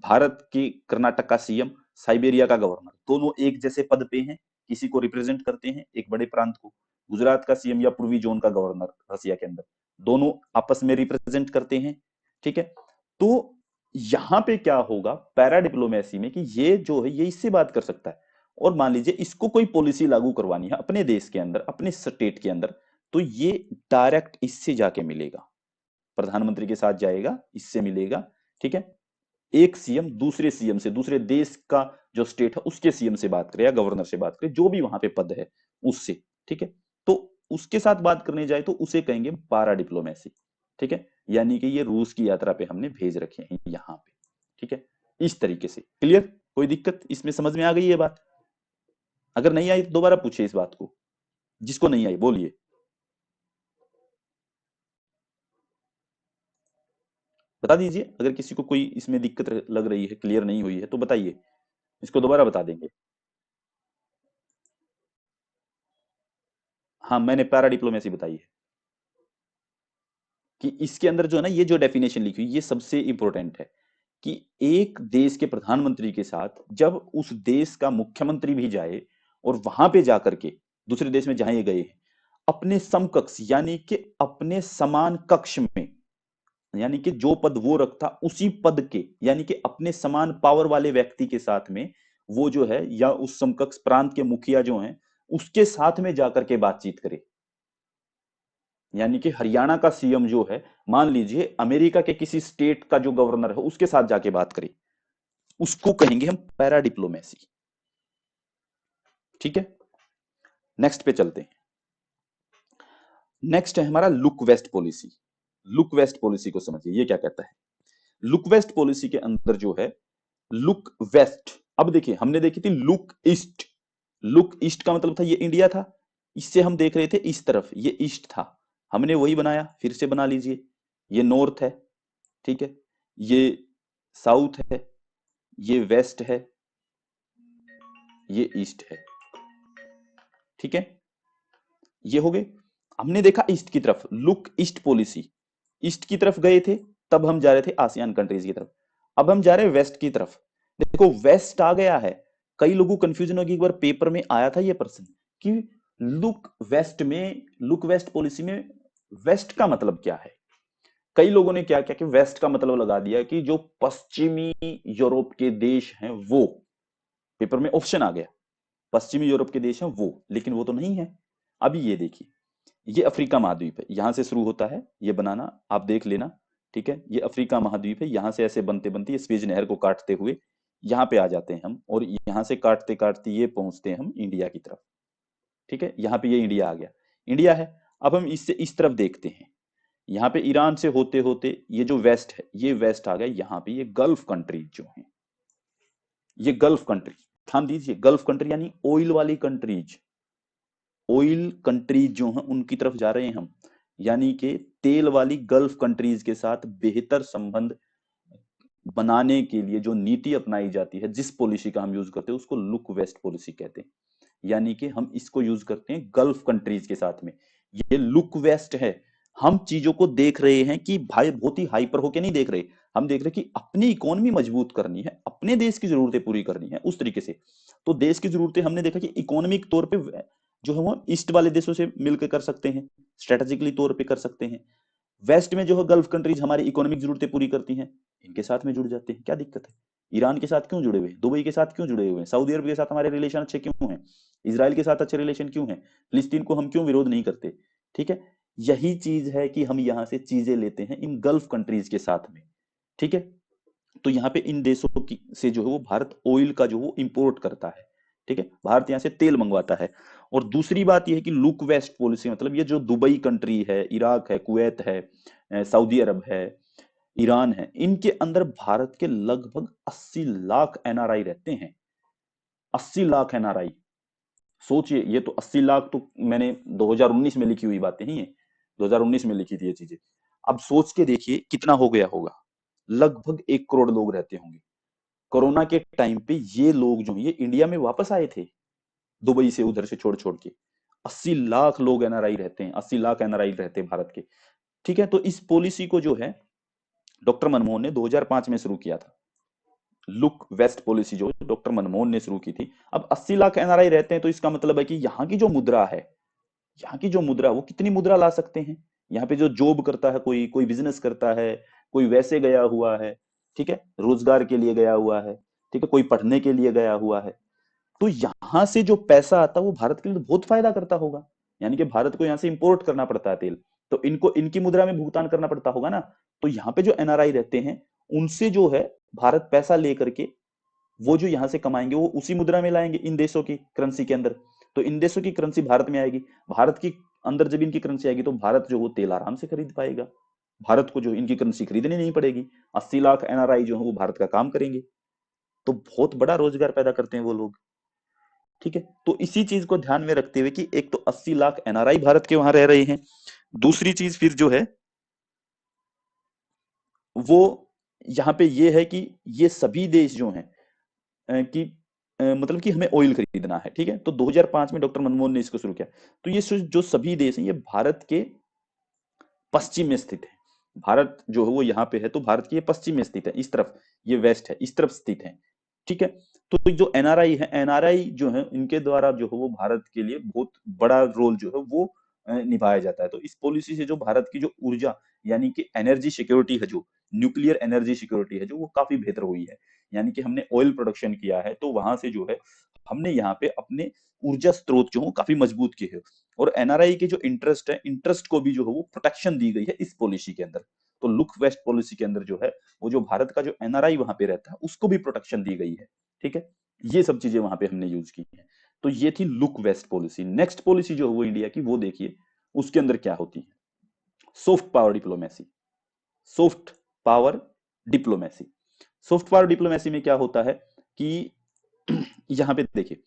भारत के कर्नाटक का सीएम, साइबेरिया का गवर्नर, दोनों एक जैसे पद पे हैं, किसी को रिप्रेजेंट करते हैं एक बड़े प्रांत को। गुजरात का सीएम या पूर्वी जोन का गवर्नर रसिया के अंदर, दोनों आपस में रिप्रेजेंट करते हैं, ठीक है। तो यहां पे क्या होगा पैरा डिप्लोमेसी में कि ये जो है ये इससे बात कर सकता है, और मान लीजिए इसको कोई पॉलिसी लागू करवानी है अपने देश के अंदर, अपने स्टेट के अंदर, तो ये डायरेक्ट इससे जाके मिलेगा, प्रधानमंत्री के साथ जाएगा, इससे मिलेगा, ठीक है। एक सीएम दूसरे सीएम से, दूसरे देश का जो स्टेट है उसके सीएम से बात करे या गवर्नर से बात करे, जो भी वहां पे पद है उससे, ठीक है। तो उसके साथ बात करने जाए तो उसे कहेंगे पारा डिप्लोमेसी, ठीक है। यानी कि ये रूस की यात्रा पे हमने भेज रखे हैं यहाँ पे, ठीक है। इस तरीके से क्लियर, कोई दिक्कत इसमें, समझ में आ गई ये बात? अगर नहीं आई तो दोबारा पूछिए इस बात को, जिसको नहीं आई बोलिए। बता दीजिए अगर किसी को कोई इसमें दिक्कत लग रही है, क्लियर नहीं हुई है तो बताइए, इसको दोबारा बता देंगे। हाँ, मैंने पैरा डिप्लोमेसी बताई है कि इसके अंदर जो है ना, ये जो डेफिनेशन लिखी हुई ये सबसे इंपॉर्टेंट है कि एक देश के प्रधानमंत्री के साथ जब उस देश का मुख्यमंत्री भी जाए और वहां पे जाकर के, दूसरे देश में जहां ये गए हैं, अपने समकक्ष यानी कि अपने समान कक्ष में, यानी कि जो पद वो रखता उसी पद के, यानी कि अपने समान पावर वाले व्यक्ति के साथ में वो जो है, या उस समकक्ष प्रांत के मुखिया जो हैं उसके साथ में जाकर के बातचीत करे। यानी कि हरियाणा का सीएम जो है, मान लीजिए अमेरिका के किसी स्टेट का जो गवर्नर है उसके साथ जाके बात करे, उसको कहेंगे हम पैरा डिप्लोमेसी, ठीक है। नेक्स्ट पे चलते हैं। नेक्स्ट है हमारा look west policy. Look west policy को समझिए ये क्या कहता है। लुक वेस्ट पॉलिसी के अंदर जो है, लुक वेस्ट, अब देखिए हमने देखी थी लुक ईस्ट, लुक ईस्ट का मतलब था ये इंडिया था, इससे हम देख रहे थे इस तरफ, ये ईस्ट था, हमने वही बनाया, फिर से बना लीजिए, ये नॉर्थ है, ठीक है, ये साउथ है, ये वेस्ट है, ये ईस्ट है, ठीक है। ये हो गए, हमने देखा ईस्ट की तरफ, लुक ईस्ट पॉलिसी, ईस्ट की तरफ गए थे, तब हम जा रहे थे आसियान कंट्रीज की तरफ। अब हम जा रहे हैं वेस्ट की तरफ, देखो वेस्ट आ गया है। कई लोगों को कंफ्यूजन होगी, एक बार पेपर में आया था ये प्रश्न कि लुक वेस्ट में, लुक वेस्ट पॉलिसी में वेस्ट का मतलब क्या है। कई लोगों ने क्या किया कि वेस्ट का मतलब लगा दिया कि जो पश्चिमी यूरोप के देश हैं वो, पेपर में ऑप्शन आ गया पश्चिमी यूरोप के देश हैं वो, लेकिन वो तो नहीं है। अभी ये देखिए, ये अफ्रीका महाद्वीप है, यहां से शुरू होता है ये बनाना, आप देख लेना, ठीक है। ये अफ्रीका महाद्वीप है, यहां से ऐसे बनते बनते ये स्वेज नहर को काटते हुए यहाँ पे आ जाते हैं हम, और यहाँ से काटते काटते ये पहुंचते हैं हम इंडिया की तरफ, ठीक है। यहाँ पे ये इंडिया आ गया। इंडिया है। अब हम इससे इस तरफ देखते हैं, यहाँ पे ईरान से होते होते ये जो वेस्ट है, ये वेस्ट आ गया, यहाँ पे ये गल्फ कंट्रीज जो है, ये गल्फ कंट्री, ध्यान दीजिए, गल्फ कंट्री यानी ऑयल वाली कंट्रीज, ऑयल कंट्रीज जो हैं उनकी तरफ जा रहे हैं हम, यानी कि तेल वाली गल्फ कंट्रीज के साथ बेहतर संबंध बनाने के लिए जो नीति अपनाई जाती है, जिस पॉलिसी का हम यूज करते हैं उसको लुक वेस्ट पॉलिसी कहते हैं। यानी कि हम इसको यूज करते हैं गल्फ कंट्रीज के साथ में, ये लुक वेस्ट है। हम चीजों को देख रहे हैं कि भाई बहुत ही हाइपर होके नहीं देख रहे, हम देख रहे हैं कि अपनी इकोनॉमी मजबूत करनी है, अपने देश की जरूरतें पूरी करनी है उस तरीके से। तो देश की जरूरतें हमने देखा कि इकोनॉमिक तौर पे जो है वो ईस्ट वाले देशों से मिलकर कर सकते हैं, स्ट्रेटेजिकली तौर पे कर सकते हैं। वेस्ट में जो है गल्फ कंट्रीज हमारी इकोनॉमिक जरूरतें पूरी करती हैं, इनके साथ में जुड़ जाते हैं, क्या दिक्कत है? ईरान के साथ क्यों जुड़े हुए हैं, दुबई के साथ क्यों जुड़े हुए हैं, सऊदी अरब के साथ हमारे रिलेशन अच्छे क्यों हैं, इसराइल के साथ अच्छे रिलेशन क्यों हैं, फिलिस्तीन को हम क्यों विरोध नहीं करते? ठीक है, यही चीज है कि हम यहाँ से चीजें लेते हैं इन गल्फ कंट्रीज के साथ में। ठीक है, तो यहाँ पे इन देशों की से जो है वो भारत ऑयल का जो वो इंपोर्ट करता है। ठीक है, भारत यहाँ से तेल मंगवाता है। और दूसरी बात यह है कि लुक वेस्ट पॉलिसी मतलब ये जो दुबई कंट्री है, इराक है, कुवैत है, सऊदी अरब है, ईरान है, इनके अंदर भारत के लगभग 80 लाख एनआरआई रहते हैं। 80 लाख एनआरआई, सोचिए, ये तो 80 लाख तो मैंने 2019 में लिखी हुई बातें ही हैं, 2019 में लिखी थी ये चीजें। अब सोच के देखिए कितना हो गया होगा, लगभग 1 करोड़ लोग रहते होंगे। कोरोना के टाइम पे ये लोग जो ये इंडिया में वापस आए थे, दुबई से उधर से छोड़ छोड़ के। 80 लाख लोग एनआरआई रहते हैं, 80 लाख एनआरआई रहते हैं भारत के। ठीक है, तो इस पॉलिसी को जो है डॉक्टर मनमोहन ने 2005 में शुरू किया था। लुक वेस्ट पॉलिसी जो डॉक्टर मनमोहन ने शुरू की थी। अब 80 लाख एनआरआई रहते हैं, तो इसका मतलब है कि यहाँ की जो मुद्रा है, यहाँ की जो मुद्रा, वो कितनी मुद्रा ला सकते हैं? यहाँ पे जो जॉब करता है, कोई कोई बिजनेस करता है, कोई वैसे गया हुआ है, ठीक है, रोजगार के लिए गया हुआ है, ठीक है, कोई पढ़ने के लिए गया हुआ है, तो यहां से जो पैसा आता है वो भारत के लिए तो बहुत फायदा करता होगा। यानी कि भारत को यहाँ से इंपोर्ट करना पड़ता है तेल, तो इनको इनकी मुद्रा में भुगतान करना पड़ता होगा ना। तो यहाँ पे जो एनआरआई रहते हैं, उनसे जो है भारत पैसा लेकर के वो जो यहाँ से कमाएंगे वो उसी मुद्रा में लाएंगे इन देशों की करेंसी के अंदर। तो इन देशों की करेंसी भारत में आएगी, भारत की अंदर जब इनकी करेंसी आएगी तो भारत जो वो तेल आराम से खरीद पाएगा, भारत को जो इनकी करेंसी खरीदनी नहीं पड़ेगी। 80 लाख एनआरआई जो है वो भारत का काम करेंगे, तो बहुत बड़ा रोजगार पैदा करते हैं वो लोग। ठीक है, तो इसी चीज को ध्यान में रखते हुए कि एक तो 80 लाख एनआरआई भारत के वहां रह रहे हैं, दूसरी चीज फिर जो है वो यहाँ पे ये है कि ये सभी देश जो हैं कि मतलब कि हमें ऑयल खरीदना है। ठीक है, तो 2005 में डॉक्टर मनमोहन ने इसको शुरू किया। तो ये जो सभी देश हैं ये भारत के पश्चिम में स्थित है। भारत जो है वो यहाँ पे है, तो भारत के ये पश्चिम में स्थित है, इस तरफ, ये वेस्ट है, इस तरफ स्थित है। ठीक है, तो जो एनआरआई है, एनआरआई जो है इनके द्वारा जो है वो भारत के लिए बहुत बड़ा रोल जो है वो निभाया जाता है। तो इस पॉलिसी से जो भारत की जो ऊर्जा यानी कि एनर्जी सिक्योरिटी है, जो न्यूक्लियर एनर्जी सिक्योरिटी है, जो वो काफी बेहतर हुई है। यानी कि हमने ऑयल प्रोडक्शन किया है, तो वहां से जो है हमने यहाँ पे अपने ऊर्जा स्रोत जो है काफी मजबूत किए हैं। और एनआरआई के जो इंटरेस्ट है, इंटरेस्ट को भी जो है वो प्रोटेक्शन दी गई है इस पॉलिसी के अंदर। तो लुक वेस्ट पॉलिसी के अंदर जो है वो जो भारत का जो एनआरआई वहां पे रहता है उसको भी प्रोटेक्शन दी गई है। ठीक है, ये सब चीजें वहां पे हमने यूज की हैं। तो ये थी look west policy. Next policy जो है वो इंडिया की, वो देखिए उसके अंदर क्या होती है, soft power diplomacy. Soft power diplomacy, soft power diplomacy में क्या होता है कि यहां पे देखिए,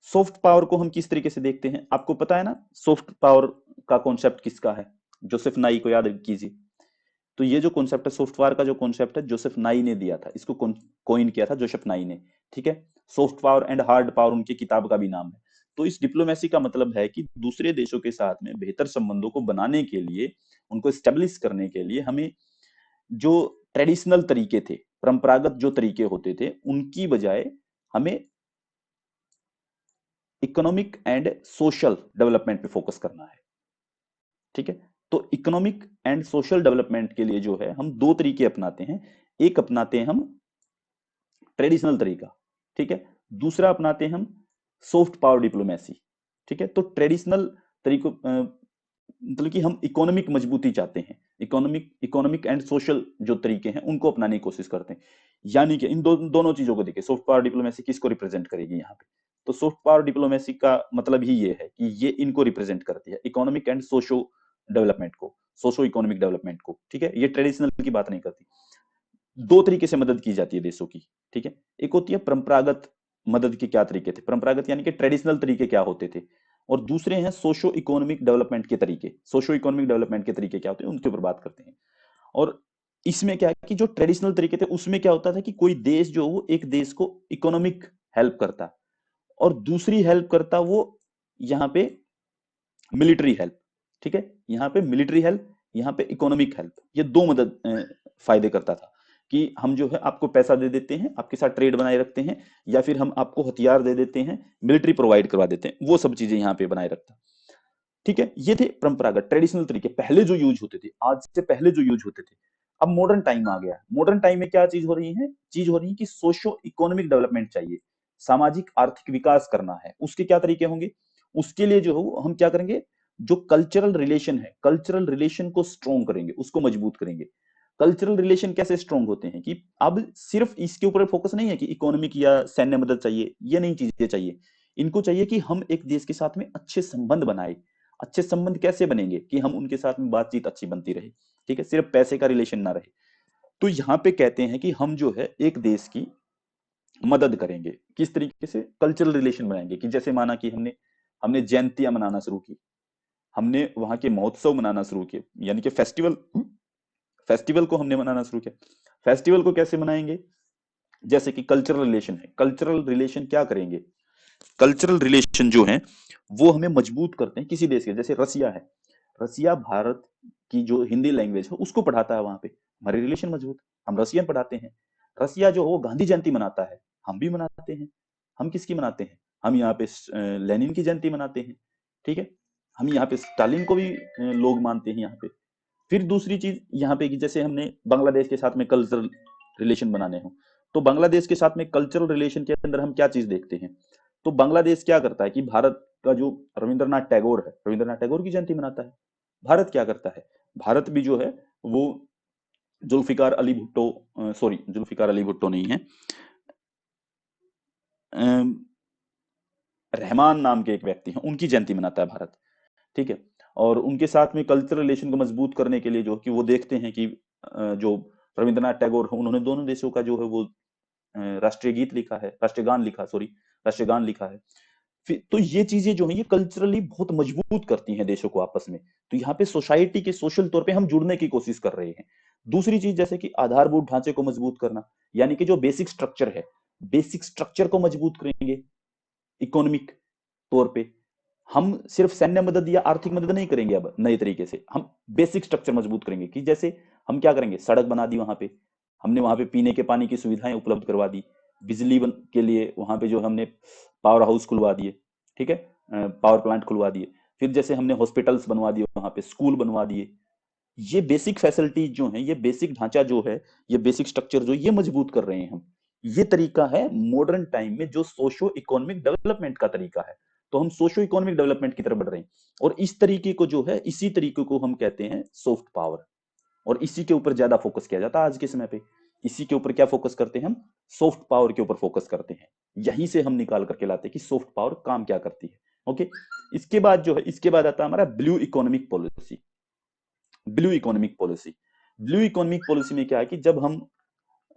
सॉफ्ट पावर को हम किस तरीके से देखते हैं, आपको पता है ना सॉफ्ट पावर का कॉन्सेप्ट किसका है? जोसेफ नाई को याद कीजिए। तो ये जो कॉन्सेप्ट है सॉफ्ट पावर का, जो कॉन्सेप्ट है जोसेफ नाई ने दिया था, इसको कॉइन किया था जोसेफ नाई ने। ठीक है, soft power and hard power उनकी किताब का भी नाम है। तो इस डिप्लोमेसी का मतलब है कि दूसरे देशों के साथ में बेहतर संबंधों को बनाने के लिए, उनको स्टेब्लिश करने के लिए हमें जो ट्रेडिशनल तरीके थे, परंपरागत जो तरीके होते थे, उनकी बजाय हमें इकोनॉमिक एंड सोशल डेवलपमेंट पे फोकस करना है। ठीक है, तो इकोनॉमिक एंड सोशल डेवलपमेंट के लिए जो है हम दो तरीके अपनाते हैं। एक अपनाते हैं हम ट्रेडिशनल तरीका, ठीक है, दूसरा अपनाते हैं हम सॉफ्ट पावर डिप्लोमेसी। ठीक है, तो ट्रेडिशनल तरीकों मतलब कि हम इकोनॉमिक मजबूती चाहते हैं, इकोनॉमिक एंड सोशल जो तरीके हैं उनको अपनाने की कोशिश करते हैं। यानी कि इन दोनों चीजों को देखिए, सॉफ्ट पावर डिप्लोमेसी किसको रिप्रेजेंट करेगी यहाँ पे? तो सॉफ्ट पावर डिप्लोमेसी का मतलब ही ये है कि ये इनको रिप्रेजेंट करती है, इकोनॉमिक एंड सोशो डेवलपमेंट को, सोशो इकोनॉमिक डेवलपमेंट को, ठीक है। ये ट्रेडिशनल की बात नहीं करती। दो तरीके से मदद की जाती है देशों की, ठीक है। एक होती है परंपरागत मदद के क्या तरीके थे, परंपरागत यानी कि ट्रेडिशनल तरीके क्या होते थे, और दूसरे हैं सोशो इकोनॉमिक डेवलपमेंट के तरीके। सोशो इकोनॉमिक डेवलपमेंट के तरीके क्या होते हैं उनके ऊपर बात करते हैं। और इसमें क्या है कि जो ट्रेडिशनल तरीके थे उसमें क्या होता था कि कोई देश जो वो एक देश को इकोनॉमिक हेल्प करता, और दूसरी हेल्प करता वो यहाँ पे मिलिट्री हेल्प, ठीक है। यहाँ पे मिलिट्री हेल्प, यहाँ पे इकोनॉमिक हेल्प, ये दो मदद फायदे करता था कि हम जो है आपको पैसा दे देते हैं, आपके साथ ट्रेड बनाए रखते हैं, या फिर हम आपको हथियार दे देते हैं, मिलिट्री प्रोवाइड करवा देते हैं, वो सब चीजें यहाँ पे बनाए रखता, ठीक है। ये थे परंपरागत ट्रेडिशनल तरीके, पहले जो यूज होते थे, आज से पहले जो यूज होते थे। अब मॉडर्न टाइम आ गया, मॉडर्न टाइम में क्या चीज हो रही है, चीज हो रही है कि सोशो इकोनॉमिक डेवलपमेंट चाहिए, सामाजिक आर्थिक विकास करना है। उसके क्या तरीके होंगे? उसके लिए जो है हम क्या करेंगे, जो कल्चरल रिलेशन है, कल्चरल रिलेशन को स्ट्रॉन्ग करेंगे, उसको मजबूत करेंगे। कल्चरल रिलेशन कैसे स्ट्रॉन्ग होते हैं कि अब सिर्फ इसके ऊपर फोकस नहीं है कि इकोनॉमिक या सैन्य मदद चाहिए, ये नहीं चीजें चाहिए। इनको चाहिए कि हम एक देश के साथ में अच्छे संबंध बनाए। अच्छे संबंध कैसे बनेंगे कि हम उनके साथ में बातचीत अच्छी बनती रहे, ठीक है, सिर्फ पैसे का रिलेशन ना रहे। तो यहाँ पे कहते हैं कि हम जो है एक देश की मदद करेंगे, किस तरीके से? कल्चरल रिलेशन बनाएंगे, कि जैसे माना कि हमने हमने जयंतियां मनाना शुरू की, हमने वहां के महोत्सव मनाना शुरू किए, यानी कि फेस्टिवल, फेस्टिवल को हमने मनाना शुरू किया। फेस्टिवल को कैसे मनाएंगे? जैसे कि कल्चरल रिलेशन है, कल्चरल रिलेशन क्या करेंगे, कल्चरल रिलेशन जो है वो हमें मजबूत करते हैं किसी देश के। जैसे रसिया है, रसिया भारत की जो हिंदी लैंग्वेज है उसको पढ़ाता है वहां पे, हमारे रिलेशन मजबूत, हम रसियन पढ़ाते हैं। रसिया जो हो गांधी जयंती मनाता है, हम भी मनाते हैं। हम किसकी मनाते हैं? हम यहाँ पे लेनिन की जयंती मनाते हैं, ठीक है। हम यहाँ पे स्टालिन को भी लोग मानते हैं यहाँ पे। फिर दूसरी चीज यहाँ पे कि जैसे हमने बांग्लादेश के साथ में कल्चरल रिलेशन बनाने हो, तो बांग्लादेश के साथ में कल्चरल रिलेशन के अंदर हम क्या चीज देखते हैं? तो बांग्लादेश क्या करता है कि भारत का जो रविंद्रनाथ टैगोर है, रविंद्रनाथ टैगोर की जयंती मनाता है। भारत क्या करता है? भारत भी जो है वो जुल्फिकार अली भुट्टो, सॉरी जुल्फिकार अली भुट्टो नहीं है, अम, रहमान नाम के एक व्यक्ति हैं, उनकी जयंती मनाता है भारत, ठीक है। और उनके साथ में कल्चरल रिलेशन को मजबूत करने के लिए जो कि वो देखते हैं कि जो रविंद्रनाथ टैगोर है उन्होंने दोनों देशों का जो है वो राष्ट्रीय गीत लिखा है, राष्ट्रीय गान लिखा, सॉरी राष्ट्रीय गान लिखा है। फिर तो ये चीजें जो है ये कल्चरली बहुत मजबूत करती हैं देशों को आपस में। तो यहाँ पे सोसाइटी के सोशल तौर पे हम जुड़ने की कोशिश कर रहे हैं। दूसरी चीज जैसे कि आधारभूत ढांचे को मजबूत करना, यानी कि जो बेसिक स्ट्रक्चर है, बेसिक स्ट्रक्चर को मजबूत करेंगे इकोनॉमिक तौर पे। हम सिर्फ सैन्य मदद या आर्थिक मदद नहीं करेंगे, अब नए तरीके से हम बेसिक स्ट्रक्चर मजबूत करेंगे, कि जैसे हम क्या करेंगे, सड़क बना दी वहां पे, हमने वहां पे पीने के पानी की सुविधाएं उपलब्ध करवा दी, बिजली के लिए वहां पे जो हमने पावर हाउस खुलवा दिए, ठीक है, पावर प्लांट खुलवा दिए। फिर जैसे हमने हॉस्पिटल्स बनवा दिए, वहां पे स्कूल बनवा दिए। ये बेसिक फैसिलिटीज जो है, ये बेसिक ढांचा जो है, ये बेसिक स्ट्रक्चर जो ये मजबूत कर रहे हैं हम। ये तरीका है मॉडर्न टाइम में जो सोशो इकोनॉमिक डेवलपमेंट का तरीका है। तो हम सोशो इकोनॉमिक डेवलपमेंट की तरफ बढ़ रहे हैं, और इस तरीके को जो है, इसी तरीके को हम कहते हैं सॉफ्ट पावर। और इसी के ऊपर ज्यादा फोकस किया जाता है आज के समय पे। इसी के ऊपर क्या फोकस करते हैं हम? सॉफ्ट पावर के ऊपर फोकस करते हैं। यहीं से हम निकाल करके लाते हैं कि सॉफ्ट पावर काम क्या करती है। ओके, इसके बाद जो है, इसके बाद आता है हमारा blue economic policy. Blue economic policy, blue economic policy में क्या है कि जब हम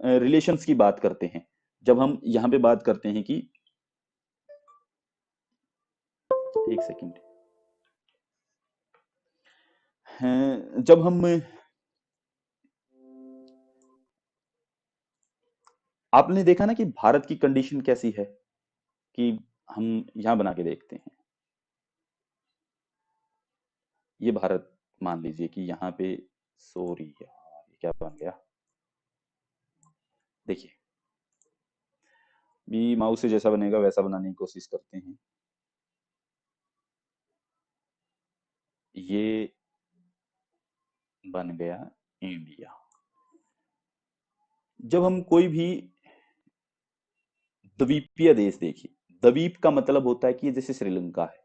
रिलेशंस की बात करते हैं, जब हम यहां पे बात करते हैं कि, एक सेकंड, जब हम, आपने देखा ना कि भारत की कंडीशन कैसी है, कि हम यहां बना के देखते हैं, ये भारत मान लीजिए कि यहाँ पे, सॉरी यार ये क्या बन गया, देखिए भी माउस से जैसा बनेगा वैसा बनाने की कोशिश करते हैं। ये बन गया इंडिया। जब हम कोई भी द्वीपीय देश देखिए, द्वीप का मतलब होता है कि ये जैसे श्रीलंका है,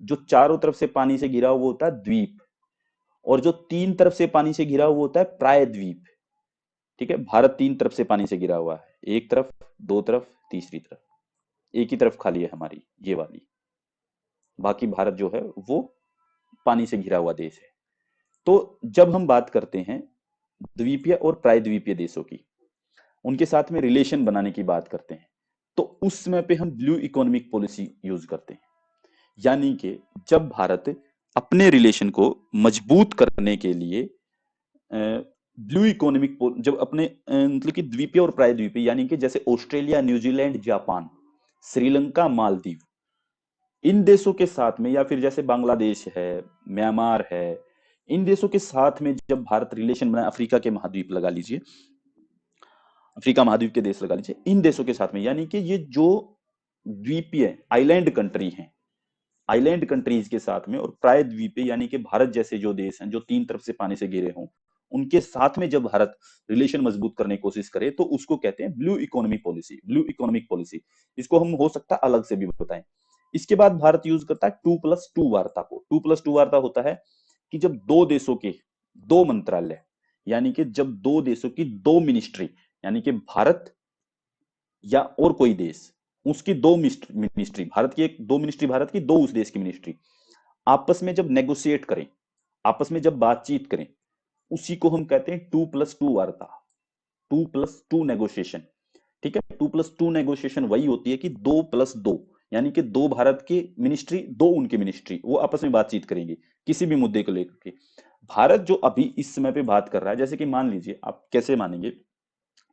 जो चारों तरफ से पानी से घिरा हुआ होता है द्वीप। और जो तीन तरफ से पानी से घिरा हुआ होता है प्रायद्वीप। ठीक है, भारत तीन तरफ से पानी से घिरा हुआ है, एक तरफ, दो तरफ, तीसरी तरफ। एक ही तरफ खाली है हमारी, ये वाली। बाकी भारत जो है वो पानी से घिरा हुआ देश है। तो जब हम बात करते हैं द्वीपीय और प्रायद्वीपीय देशों की, उनके साथ में रिलेशन बनाने की बात करते हैं, तो उस समय पे हम ब्लू इकोनॉमिक पॉलिसी यूज करते हैं। यानी कि जब भारत अपने रिलेशन को मजबूत करने के लिए ब्लू इकोनॉमिक, जब अपने मतलब कि द्वीपीय और प्रायद्वीपीय, यानी कि जैसे Australia, New Zealand, Japan, Sri Lanka, Maldives, इन देशों के साथ में, या फिर जैसे बांग्लादेश है, म्यांमार है, इन देशों के साथ में जब भारत रिलेशन बनाए, अफ्रीका के महाद्वीप लगा लीजिए, अफ्रीका महाद्वीप के देश लगा लीजिए, इन देशों के साथ में, यानी कि ये जो द्वीपीय आइलैंड कंट्री हैं, आइलैंड कंट्रीज के साथ में, और प्रायद्वीपीय यानी कि भारत जैसे जो देश हैं जो तीन तरफ से पानी से घिरे हों, उनके साथ में जब भारत रिलेशन मजबूत करने की कोशिश करे, तो उसको कहते हैं blue economy policy, blue economic policy. इसको हम हो सकता है अलग से भी बताएं। इसके बाद भारत यूज करता है 2+2 वार्ता को। 2+2 वार्ता होता है कि जब दो देशों के दो मंत्रालय, यानी कि जब दो देशों की दो मिनिस्ट्री, यानी कि भारत या और कोई देश, उसकी दो मिनिस्ट्री, भारत की एक दो मिनिस्ट्री, भारत की दो उस देश की मिनिस्ट्री, आपस में जब नेगोशिएट करें, आपस में जब बातचीत करें, उसी को हम कहते हैं 2+2 वार्ता, 2+2 नेगोशिएशन। ठीक है, 2+2 नेगोशिएशन वही होती है कि 2+2, यानी कि दो भारत की मिनिस्ट्री, दो उनकी मिनिस्ट्री, वो आपस में बातचीत करेंगे किसी भी मुद्दे को लेकर के। भारत जो अभी इस समय पे बात कर रहा है, जैसे कि मान लीजिए, आप कैसे मानेंगे,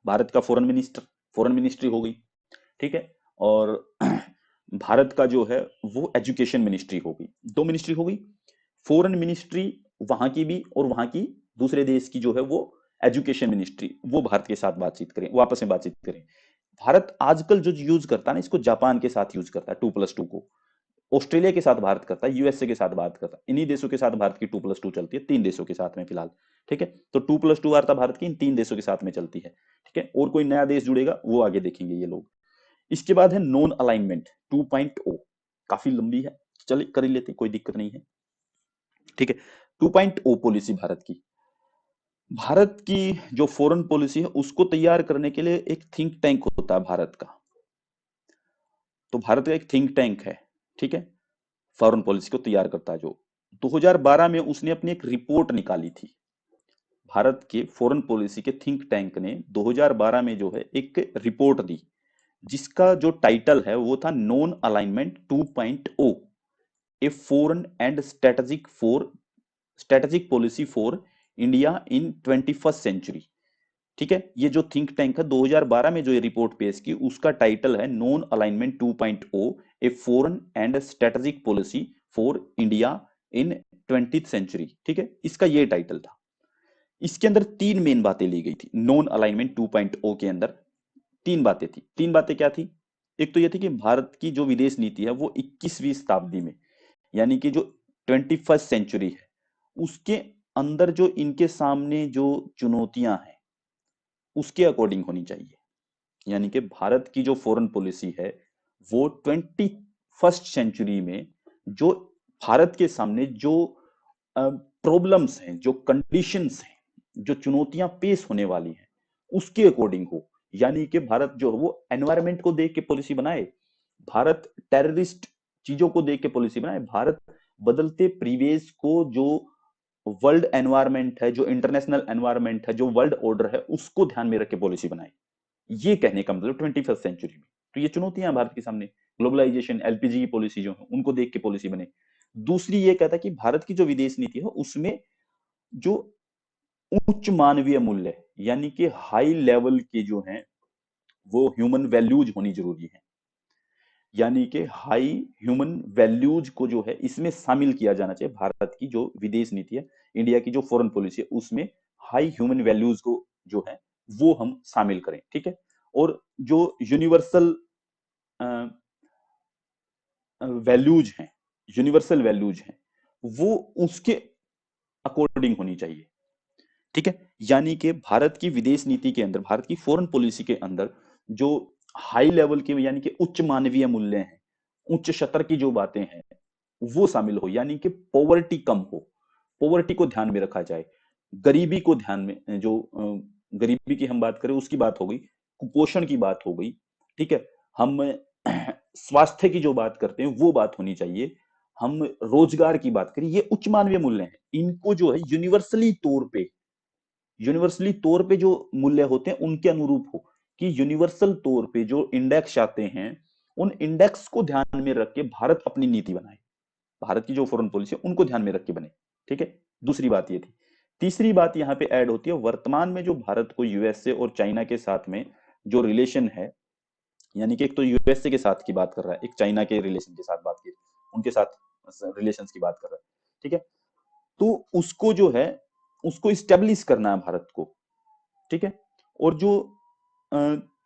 भारत का फॉरेन मिनिस्ट्री हो गई, ठीक है, और भारत का जो है वो एजुकेशन मिनिस्ट्री हो गई, दो मिनिस्ट्री हो गई। फॉरेन मिनिस्ट्री वहां की भी, और वहां की दूसरे देश की जो है वो एजुकेशन मिनिस्ट्री, वो भारत के साथ बातचीत करें, वो आपस में बातचीत करें। भारत आजकल जो यूज करता है ना, इसको जापान के साथ यूज करता है 2+2 को, ऑस्ट्रेलिया के साथ भारत करता है, यूएसए के साथ बात करता है, इन्हीं देशों के साथ भारत की 2+2 चलती है, तीन देशों के साथ में फिलहाल। ठीक है, तो 2+2 वार्ता भारत की इन तीन देशों के साथ में चलती है। ठीक है, और कोई नया देश जुड़ेगा वो आगे देखेंगे ये लोग। इसके बाद है नॉन अलाइनमेंट 2.0, काफी लंबी है, चलिए कर ही लेते, कोई दिक्कत नहीं है। ठीक है, 2.0 पॉलिसी भारत की। भारत की जो फॉरेन पॉलिसी है उसको तैयार करने के लिए एक थिंक टैंक होता है भारत का। तो भारत का एक थिंक टैंक है, ठीक है, फॉरेन पॉलिसी को तैयार करता है, जो 2012 में उसने अपनी एक रिपोर्ट निकाली थी। भारत के फॉरेन पॉलिसी के थिंक टैंक ने 2012 में जो है एक रिपोर्ट दी, जिसका जो टाइटल है वो था non alignment 2.0, a foreign and strategic policy for India in 21st century. ठीक है, ये जो थिंक टैंक है 2012 में जो ये रिपोर्ट पेश की, उसका टाइटल है non alignment 2.0, a foreign and strategic policy for India in 20th century. ठीक है, इसका ये टाइटल था। इसके अंदर तीन मेन बातें ली गई थी, नॉन अलाइनमेंट 2.0 के अंदर तीन बातें थी। तीन बातें क्या थी? एक तो यह थी कि भारत की जो विदेश नीति है वो 21वीं शताब्दी में, यानी कि जो 21st सेंचुरी है, उसके अंदर जो इनके सामने जो चुनौतियां हैं उसके अकॉर्डिंग होनी चाहिए। यानी कि भारत की जो फॉरेन पॉलिसी है वो 21st सेंचुरी में जो भारत के सामने जो प्रॉब्लम्स हैं, जो कंडीशंस हैं, जो चुनौतियां पेश होने वाली हैं, उसके अकॉर्डिंग हो। यानी कि भारत जो है वो एनवायरमेंट को देख के पॉलिसी बनाए, भारत टेररिस्ट चीजों को देख के पॉलिसी बनाए, भारत बदलते परिवेश को, जो वर्ल्ड एनवायरमेंट है, जो इंटरनेशनल एनवायरमेंट है, जो वर्ल्ड ऑर्डर है, उसको ध्यान में रख के पॉलिसी बनाए। ये कहने का मतलब 21st सेंचुरी में तो ये चुनौतियां हैं भारत के सामने, ग्लोबलाइजेशन, एलपीजी की पॉलिसी जो है उनको देख के पॉलिसी बने। दूसरी ये कहता है कि भारत की जो विदेश नीति है उसमें जो उच्च मानवीय मूल्य, यानी कि हाई लेवल के जो हैं वो ह्यूमन वैल्यूज होनी जरूरी है। यानी कि हाई ह्यूमन वैल्यूज को जो है इसमें शामिल किया जाना चाहिए। भारत की जो विदेश नीति है, इंडिया की जो फॉरेन पॉलिसी है, उसमें हाई ह्यूमन वैल्यूज को जो है वो हम शामिल करें। ठीक है, और जो यूनिवर्सल वैल्यूज हैं, यूनिवर्सल वैल्यूज हैं, वो उसके अकॉर्डिंग होनी चाहिए। ठीक है, यानी कि भारत की विदेश नीति के अंदर, भारत की फॉरेन पॉलिसी के अंदर जो हाई लेवल के, यानी कि उच्च मानवीय मूल्य हैं, उच्च स्तर की जो बातें हैं वो शामिल हो, यानी कि पॉवर्टी कम हो, पोवर्टी को ध्यान में रखा जाए, गरीबी को ध्यान में, जो गरीबी की हम बात करें उसकी बात हो गई, कुपोषण की बात हो गई, ठीक है। हम स्वास्थ्य की जो बात करते हैं वो बात होनी चाहिए, हम रोजगार की बात करें, ये उच्च मानवीय मूल्य हैं, इनको जो है यूनिवर्सली तौर पे जो मूल्य होते हैं उनके अनुरूप हो, कि यूनिवर्सल तौर पे जो इंडेक्स आते हैं उन इंडेक्स को ध्यान में रख के भारत अपनी नीति बनाए, भारत की जो फॉरेन पॉलिसी है उनको ध्यान में रख के बने, ठीक है। दूसरी बात ये थी। तीसरी बात यहाँ पे ऐड होती है, वर्तमान में जो भारत को यूएसए और चाइना के साथ में जो रिलेशन है, यानी कि एक तो यूएसए के साथ की बात कर रहा है, एक चाइना के रिलेशन के साथ बात की, उनके साथ रिलेशंस की बात कर रहा है, ठीक है। तो उसको जो है उसको इस्टेब्लिश करना है भारत को, ठीक है। और जो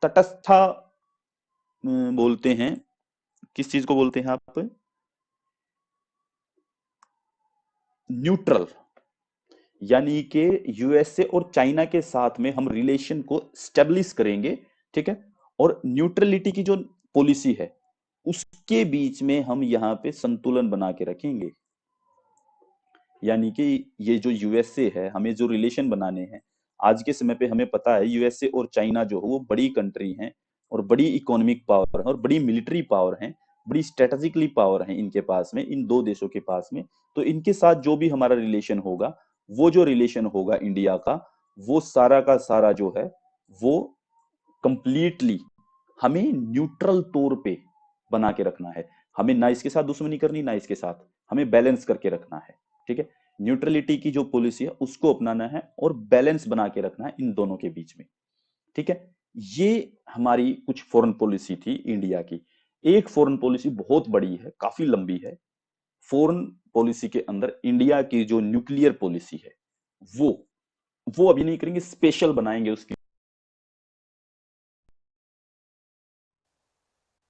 तटस्था बोलते हैं, किस चीज को बोलते हैं आप, न्यूट्रल, यानी कि यूएसए और चाइना के साथ में हम रिलेशन को स्टेब्लिश करेंगे, ठीक है। और न्यूट्रलिटी की जो पॉलिसी है उसके बीच में हम यहाँ पे संतुलन बना के रखेंगे, यानी कि ये जो यूएसए है, हमें जो रिलेशन बनाने हैं आज के समय पे, हमें पता है यूएसए और चाइना जो है वो बड़ी कंट्री हैं और बड़ी इकोनॉमिक पावर है और बड़ी मिलिट्री पावर है, बड़ी स्ट्रेटेजिकली पावर है इनके पास में, इन दो देशों के पास में। तो इनके साथ जो भी हमारा रिलेशन होगा, वो जो रिलेशन होगा इंडिया का, वो सारा का सारा जो है वो कंप्लीटली हमें न्यूट्रल तौर पे बना के रखना है। हमें ना इसके साथ दुश्मनी करनी, ना इसके साथ, हमें बैलेंस करके रखना है, ठीक है। न्यूट्रलिटी की जो पॉलिसी है उसको अपनाना है और बैलेंस बना के रखना है इन दोनों के बीच में, ठीक है। ये हमारी कुछ फॉरेन पॉलिसी थी इंडिया की। एक फॉरेन पॉलिसी बहुत बड़ी है, काफी लंबी है, फॉरेन पॉलिसी के अंदर इंडिया की जो न्यूक्लियर पॉलिसी है वो वो अभी नहीं करेंगे, स्पेशल बनाएंगे उसकी